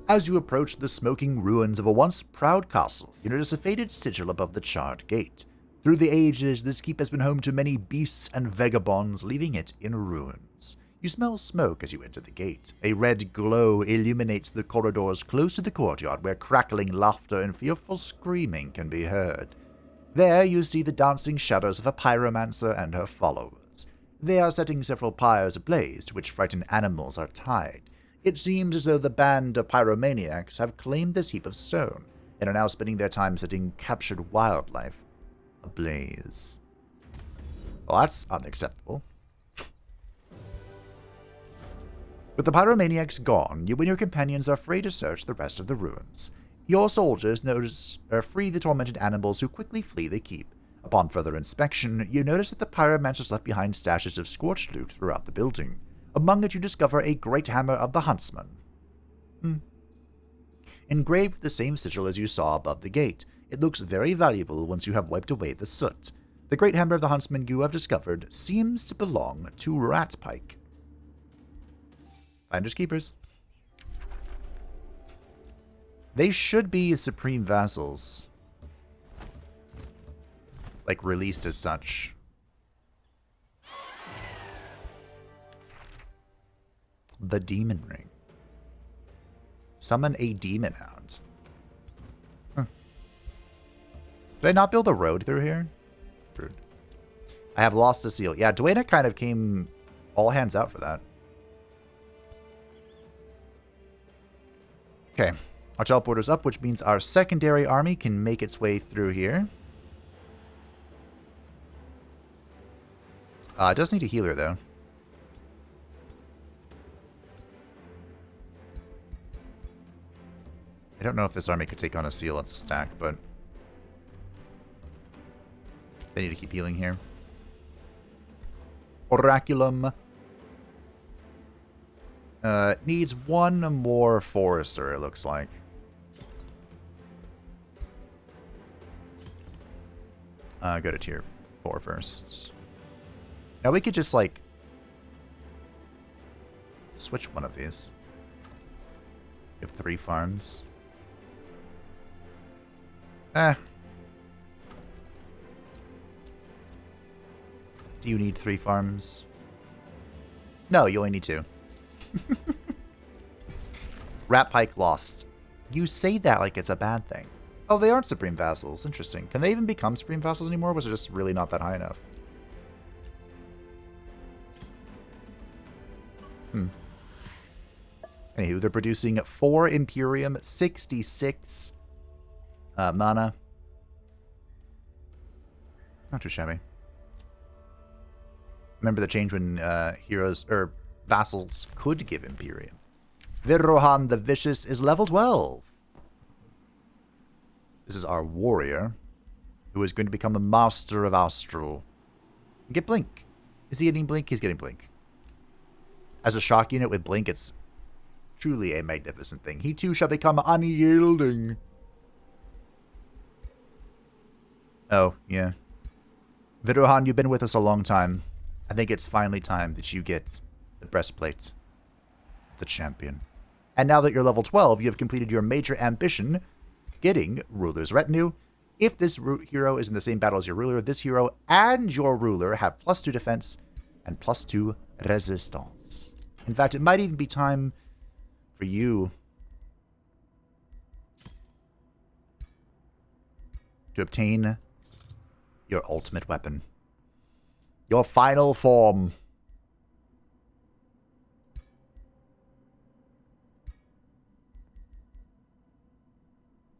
As you approach the smoking ruins of a once proud castle, you notice a faded sigil above the charred gate. Through the ages, this keep has been home to many beasts and vagabonds, leaving it in ruins. You smell smoke as you enter the gate. A red glow illuminates the corridors close to the courtyard, where crackling laughter and fearful screaming can be heard. There you see the dancing shadows of a pyromancer and her followers. They are setting several pyres ablaze, to which frightened animals are tied. It seems as though the band of pyromaniacs have claimed this heap of stone, and are now spending their time setting captured wildlife ablaze. Well, that's unacceptable. With the pyromaniacs gone, you and your companions are free to search the rest of the ruins. Your soldiers free the tormented animals who quickly flee the keep. Upon further inspection, you notice that the pyromancers left behind stashes of scorched loot throughout the building. Among it you discover a great hammer of the huntsman. Engraved with the same sigil as you saw above the gate, it looks very valuable once you have wiped away the soot. The great hammer of the huntsman you have discovered seems to belong to Ratpike. Finders keepers. They should be supreme vassals. Like, released as such. The Demon Ring. Summon a demon hound. Huh. Did I not build a road through here? Rude. I have lost a seal. Yeah, Dwayna kind of came all hands out for that. Okay. Our teleporter's up, which means our secondary army can make its way through here. It does need a healer, though. I don't know if this army could take on a seal and stack, but they need to keep healing here. Oraculum needs one more forester, it looks like. Go to tier 4 first. Now we could just, like, switch one of these. We have 3 farms. Do you need 3 farms? No, you only need 2. Ratpike lost. You say that like it's a bad thing. Oh, they aren't Supreme Vassals. Interesting. Can they even become Supreme Vassals anymore? Or was it just really not that high enough? Anywho, they're producing 4 Imperium, 66 mana. Not too shabby. Remember the change when heroes or vassals could give Imperium. Virrohan the Vicious is level 12. This is our warrior, who is going to become a master of Astral. Get Blink. Is he getting Blink? He's getting Blink. As a shock unit with Blink, it's truly a magnificent thing. He too shall become unyielding. Oh, yeah. Vidrohan, you've been with us a long time. I think it's finally time that you get the breastplate of the champion. And now that you're level 12, you have completed your major ambition, getting Ruler's Retinue. If this hero is in the same battle as your ruler, this hero and your ruler have +2 defense and +2 resistance. In fact, it might even be time for you to obtain your ultimate weapon. Your final form.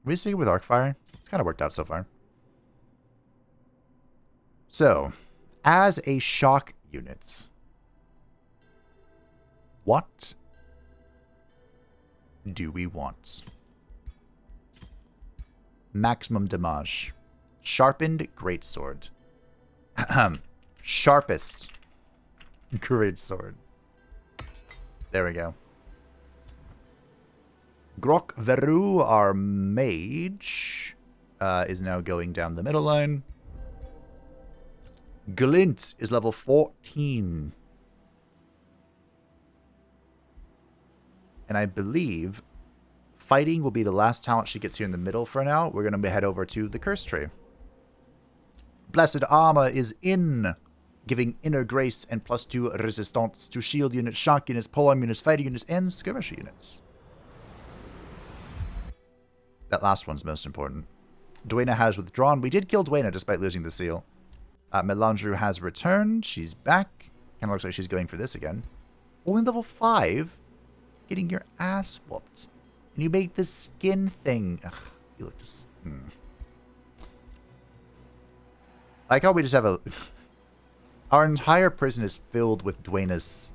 We stick with Arcfire. It's kind of worked out so far. So, as a shock unit, what do we want? Maximum damage. Sharpened Greatsword. Sharpest Greatsword. There we go. Grok Veru, our mage, is now going down the middle line. Glint is level 14. And I believe fighting will be the last talent she gets here in the middle for now. We're going to head over to the Curse Tree. Blessed Armor is in, giving Inner Grace and +2 resistance to shield units, shock units, polearm units, fighting units, and skirmish units. That last one's most important. Dwayna has withdrawn. We did kill Dwayna despite losing the seal. Melandru has returned. She's back. Kind of looks like she's going for this again. Only level 5? Getting your ass whooped. And you make this skin thing. Ugh, you look just... I like how we just have a... Our entire prison is filled with Dwayna's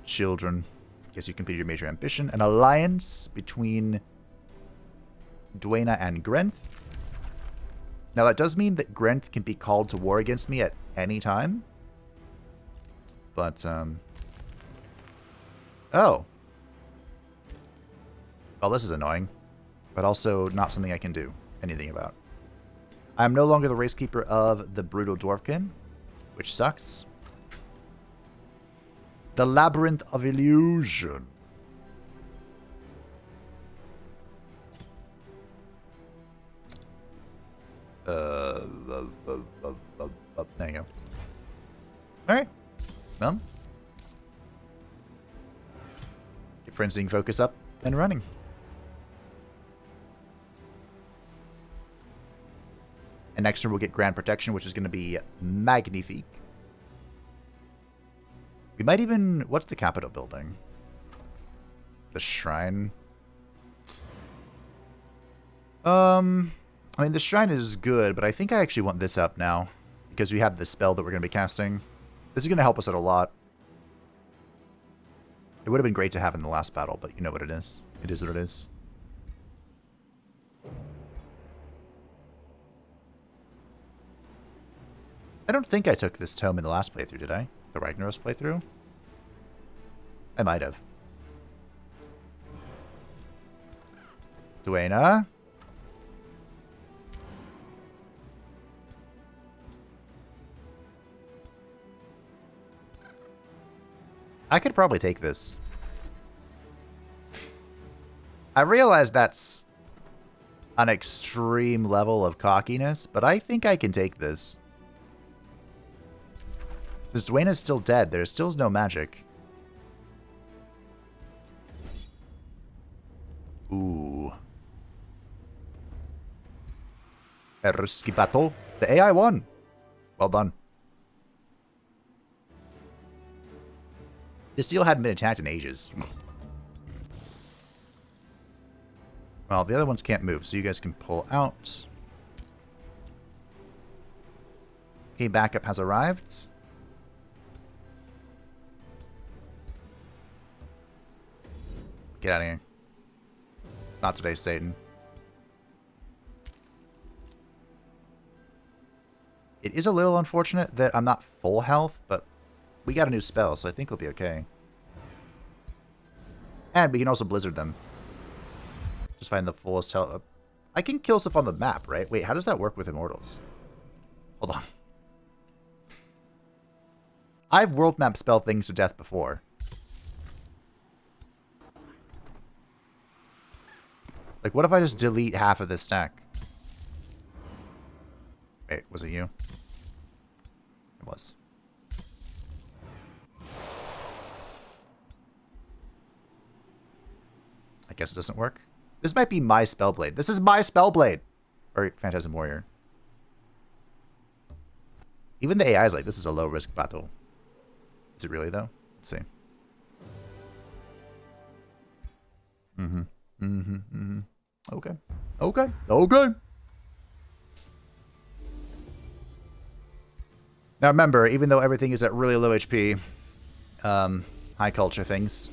children. Guess you completed your major ambition. An alliance between Dwayna and Grenth. Now that does mean that Grenth can be called to war against me at any time. But, oh. Well, this is annoying. But also not something I can do anything about. I am no longer the racekeeper of the Brutal Dwarfkin, which sucks. The Labyrinth of Illusion. There you go. Alright. Well. Get Frenzying Focus up and running. And next turn we'll get Grand Protection, which is going to be magnifique. We might even... What's the capital building? The Shrine? I mean, the Shrine is good, but I think I actually want this up now. Because we have the spell that we're going to be casting. This is going to help us out a lot. It would have been great to have in the last battle, but you know what it is. It is what it is. I don't think I took this tome in the last playthrough, did I? The Ragnaros playthrough? I might have. Dwayna? I could probably take this. I realize that's an extreme level of cockiness, but I think I can take this. Because Dwayna's still dead. There still is no magic. Ooh. A risky battle. The AI won. Well done. This seal hadn't been attacked in ages. Well, the other ones can't move, so you guys can pull out. Okay, backup has arrived. Get out of here. Not today, Satan. It is a little unfortunate that I'm not full health, but we got a new spell, so I think we'll be okay. And we can also blizzard them. Just find the fullest health. I can kill stuff on the map, right? Wait, how does that work with Immortals? Hold on. I've world map spell things to death before. Like, what if I just delete half of this stack? Wait, was it you? It was. I guess it doesn't work. This might be my Spellblade. This is my Spellblade! Or Phantasm Warrior. Even the AI is like, this is a low-risk battle. Is it really, though? Let's see. Okay. Okay. Okay. Now remember, even though everything is at really low HP, high culture things.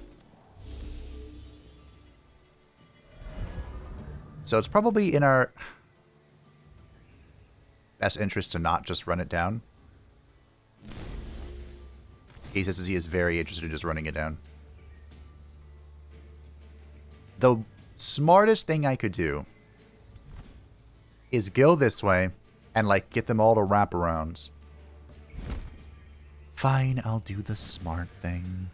So it's probably in our best interest to not just run it down. He says he is very interested in just running it down. The smartest thing I could do is go this way and, like, get them all to wrap around. Fine, I'll do the smart thing.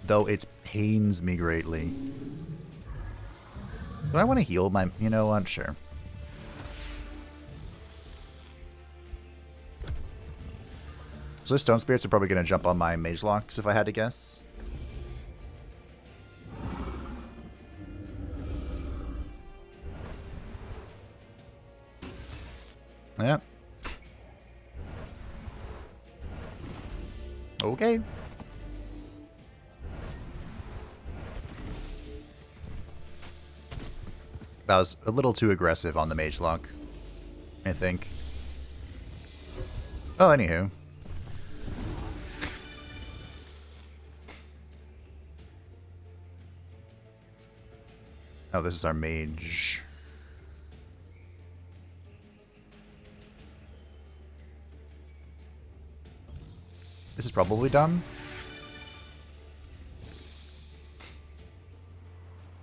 Though it pains me greatly. Do I want to heal my... You know what? Sure. So Stone Spirits are probably going to jump on my Mage Locks if I had to guess. Yeah. Okay. That was a little too aggressive on the Mage Lock, I think. Oh, anywho. Oh, this is our mage. This is probably dumb.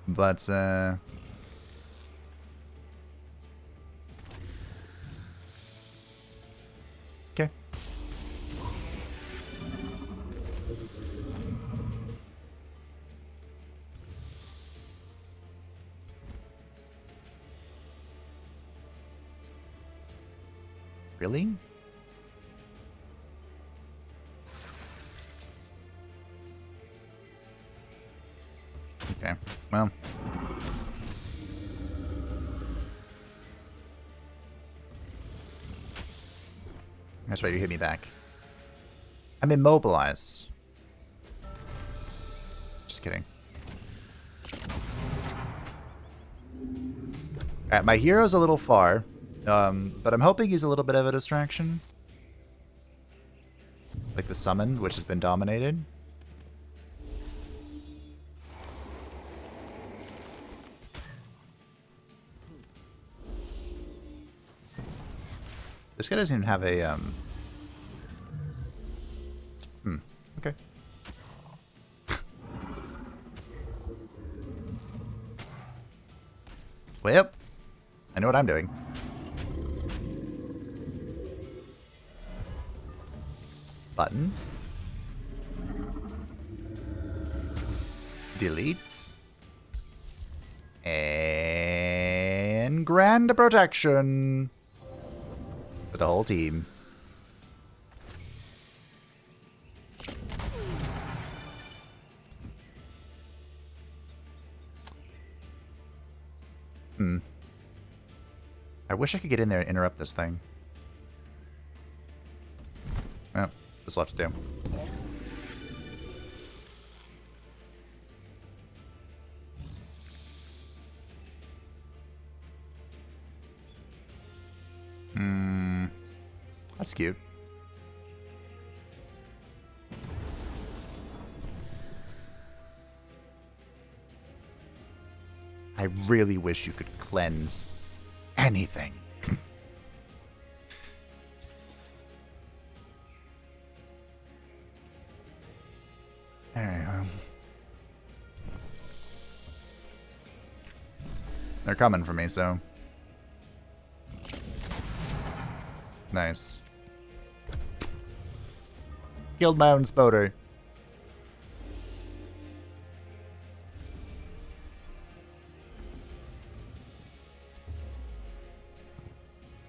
But, okay. Really? Okay, well. That's right, you hit me back. I'm immobilized. Just kidding. Alright, my hero's a little far. But I'm hoping he's a little bit of a distraction. Like the summon, which has been dominated. This guy doesn't even have a, okay. Well, I know what I'm doing. Button. Delete. And grand protection for the whole team. I wish I could get in there and interrupt this thing. Well, there's a lot to do. That's cute. I really wish you could cleanse anything. Alright, they're coming for me, so... Nice. Killed my own spoder.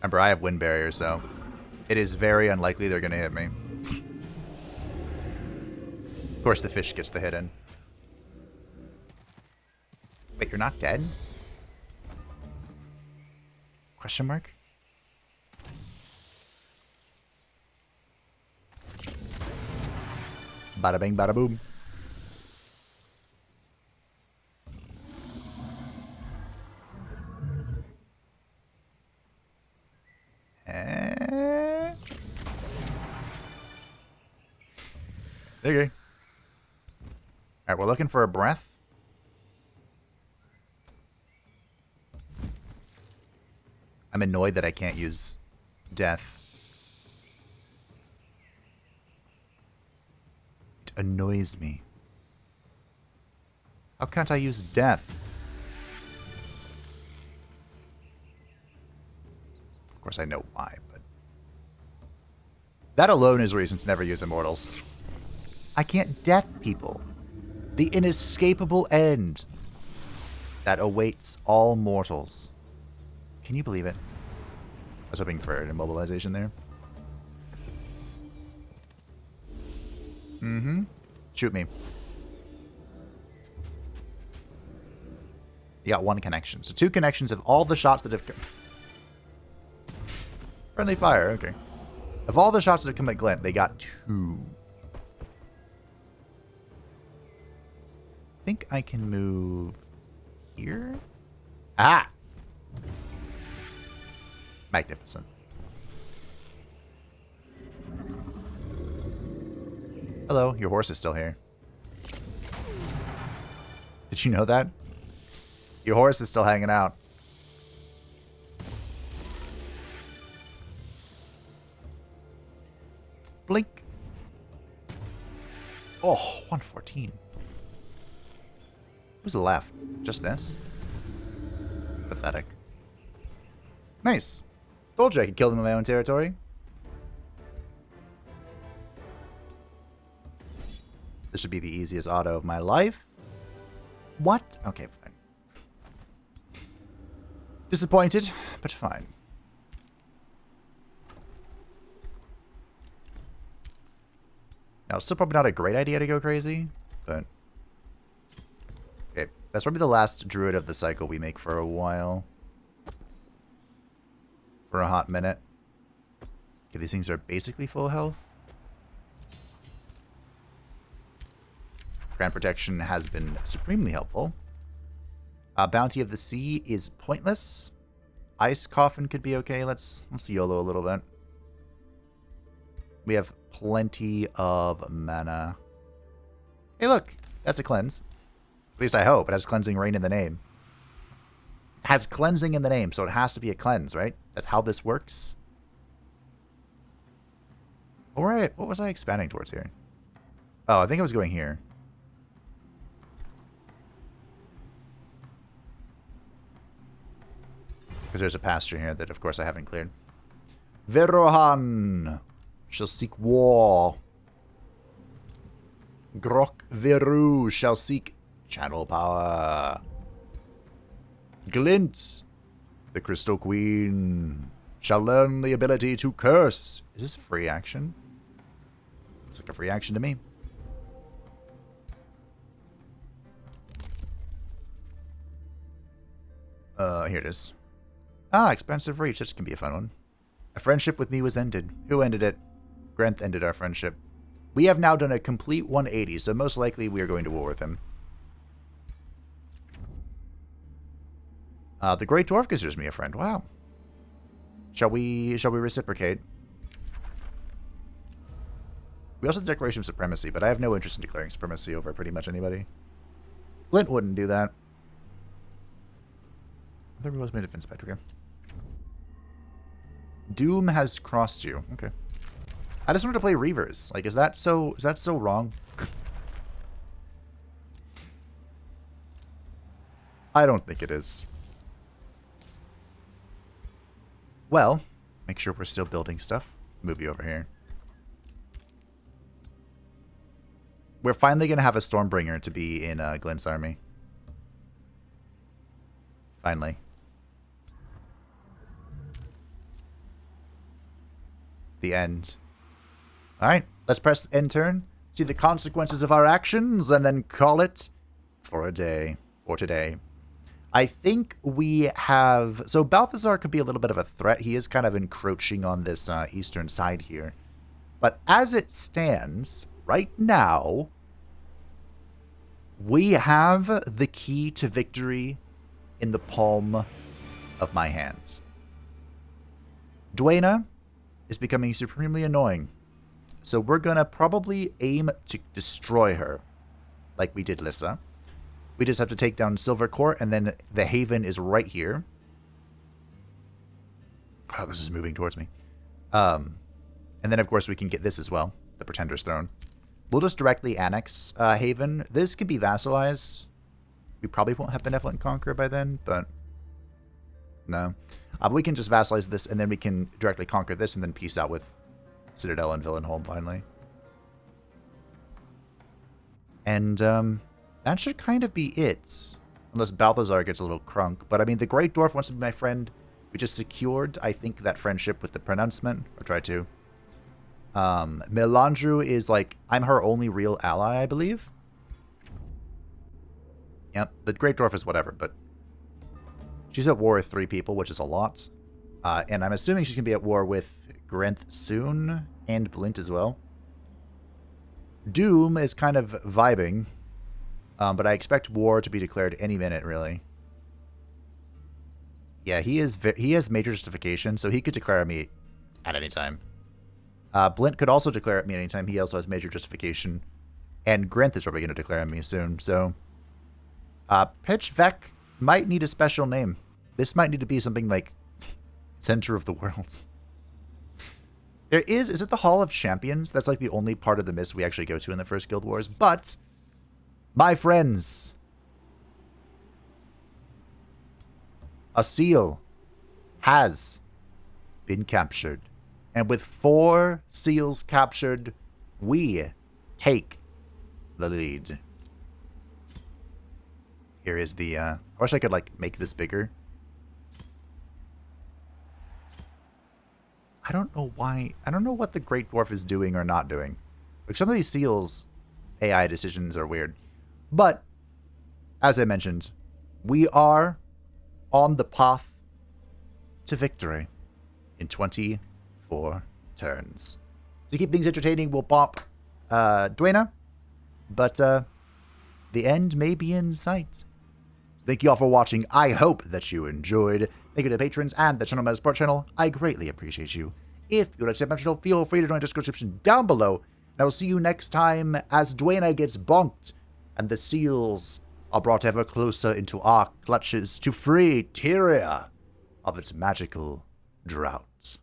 Remember, I have wind barrier, so it is very unlikely they're going to hit me. Of course, the fish gets the hit in. Wait, you're not dead? Question mark? Bada bing, bada boom. Okay. Alright, we're looking for a breath. I'm annoyed that I can't use death. It annoys me. How can't I use death? Of course I know why, but... that alone is reason to never use immortals. I can't death people. The inescapable end that awaits all mortals. Can you believe it? I was hoping for an immobilization there. Shoot me. You got one connection. So 2 connections of all the shots that have come. Friendly fire, okay. Of all the shots that have come at Glint, they got 2. I think I can move here. Ah! Magnificent. Hello, your horse is still here. Did you know that? Your horse is still hanging out. Blink. Oh, 114. Who's left? Just this? Pathetic. Nice. Told you I could kill them in my own territory. This should be the easiest auto of my life. What? Okay, fine. Disappointed, but fine. Now, it's still probably not a great idea to go crazy, but... okay, that's probably the last druid of the cycle we make for a while. For a hot minute. Okay, these things are basically full health. Grand Protection has been supremely helpful. Bounty of the Sea is pointless. Ice Coffin could be okay. Let's YOLO a little bit. We have plenty of mana. Hey, look. That's a cleanse. At least I hope. It has Cleansing Rain in the name. It has cleansing in the name, so it has to be a cleanse, right? That's how this works. Alright, what was I expanding towards here? Oh, I think I was going here. Because there's a pasture here that, of course, I haven't cleared. Verohan shall seek war. Grok Veru shall seek channel power. Glint, the Crystal Queen, shall learn the ability to curse. Is this free action? Looks like a free action to me. Here it is. Ah, expensive reach. This can be a fun one. A friendship with me was ended. Who ended it? Grenth ended our friendship. We have now done a complete 180, so most likely we are going to war with him. The Great Dwarf considers me a friend. Wow. Shall we reciprocate? We also have the Declaration of Supremacy, but I have no interest in declaring supremacy over pretty much anybody. Glint wouldn't do that. Other rules made defense back. Okay. Doom has crossed you. Okay. I just wanted to play Reavers. Like, is that so wrong? I don't think it is. Well, make sure we're still building stuff. Move you over here. We're finally going to have a Stormbringer to be in Glint's army. Finally. The end. Alright, let's press end turn, see the consequences of our actions, and then call it for a day. Or today. I think we have... So Balthazar could be a little bit of a threat. He is kind of encroaching on this eastern side here. But as it stands, right now, we have the key to victory in the palm of my hand. Dwayna is becoming supremely annoying. So we're going to probably aim to destroy her, like we did Lissa. We just have to take down Silver Court, and then the Haven is right here. Oh, this is moving towards me. And then, of course, we can get this as well, the Pretender's Throne. We'll just directly annex Haven. This can be vassalized. We probably won't have Benevolent Conqueror by then, but no. But we can just vassalize this, and then we can directly conquer this, and then peace out with Citadel and Villenholm finally. And that should kind of be it. Unless Balthazar gets a little crunk. But I mean, the Great Dwarf wants to be my friend. We just secured, I think, that friendship with the pronouncement. Or tried to. Melandru is like, I'm her only real ally, I believe. Yep, the Great Dwarf is whatever, but she's at war with 3 people, which is a lot. And I'm assuming she's going to be at war with Grenth soon, and Blint as well. Doom is kind of vibing, but I expect war to be declared any minute, really. Yeah, he has major justification, so he could declare me at any time. Blint could also declare at me at any time. He also has major justification. And Grenth is probably going to declare at me soon, so... Pitch Vec might need a special name. This might need to be something like Center of the World. Is it the Hall of Champions? That's like the only part of the mist we actually go to in the first Guild Wars. But, my friends, a seal has been captured. And with 4 seals captured, we take the lead. Here is the, I wish I could, like, make this bigger. I don't know why. I don't know what the Great Dwarf is doing or not doing. Like, some of these seals' AI decisions are weird. But, as I mentioned, we are on the path to victory in 24 turns. To keep things entertaining, we'll pop Dwayna. But the end may be in sight. Thank you all for watching. I hope that you enjoyed. Thank you to the patrons and the Channel Meta Support channel. I greatly appreciate you. If you'd like to support my channel, feel free to join the description down below. And I will see you next time as Dwayna gets bonked and the seals are brought ever closer into our clutches to free Tyria of its magical drought.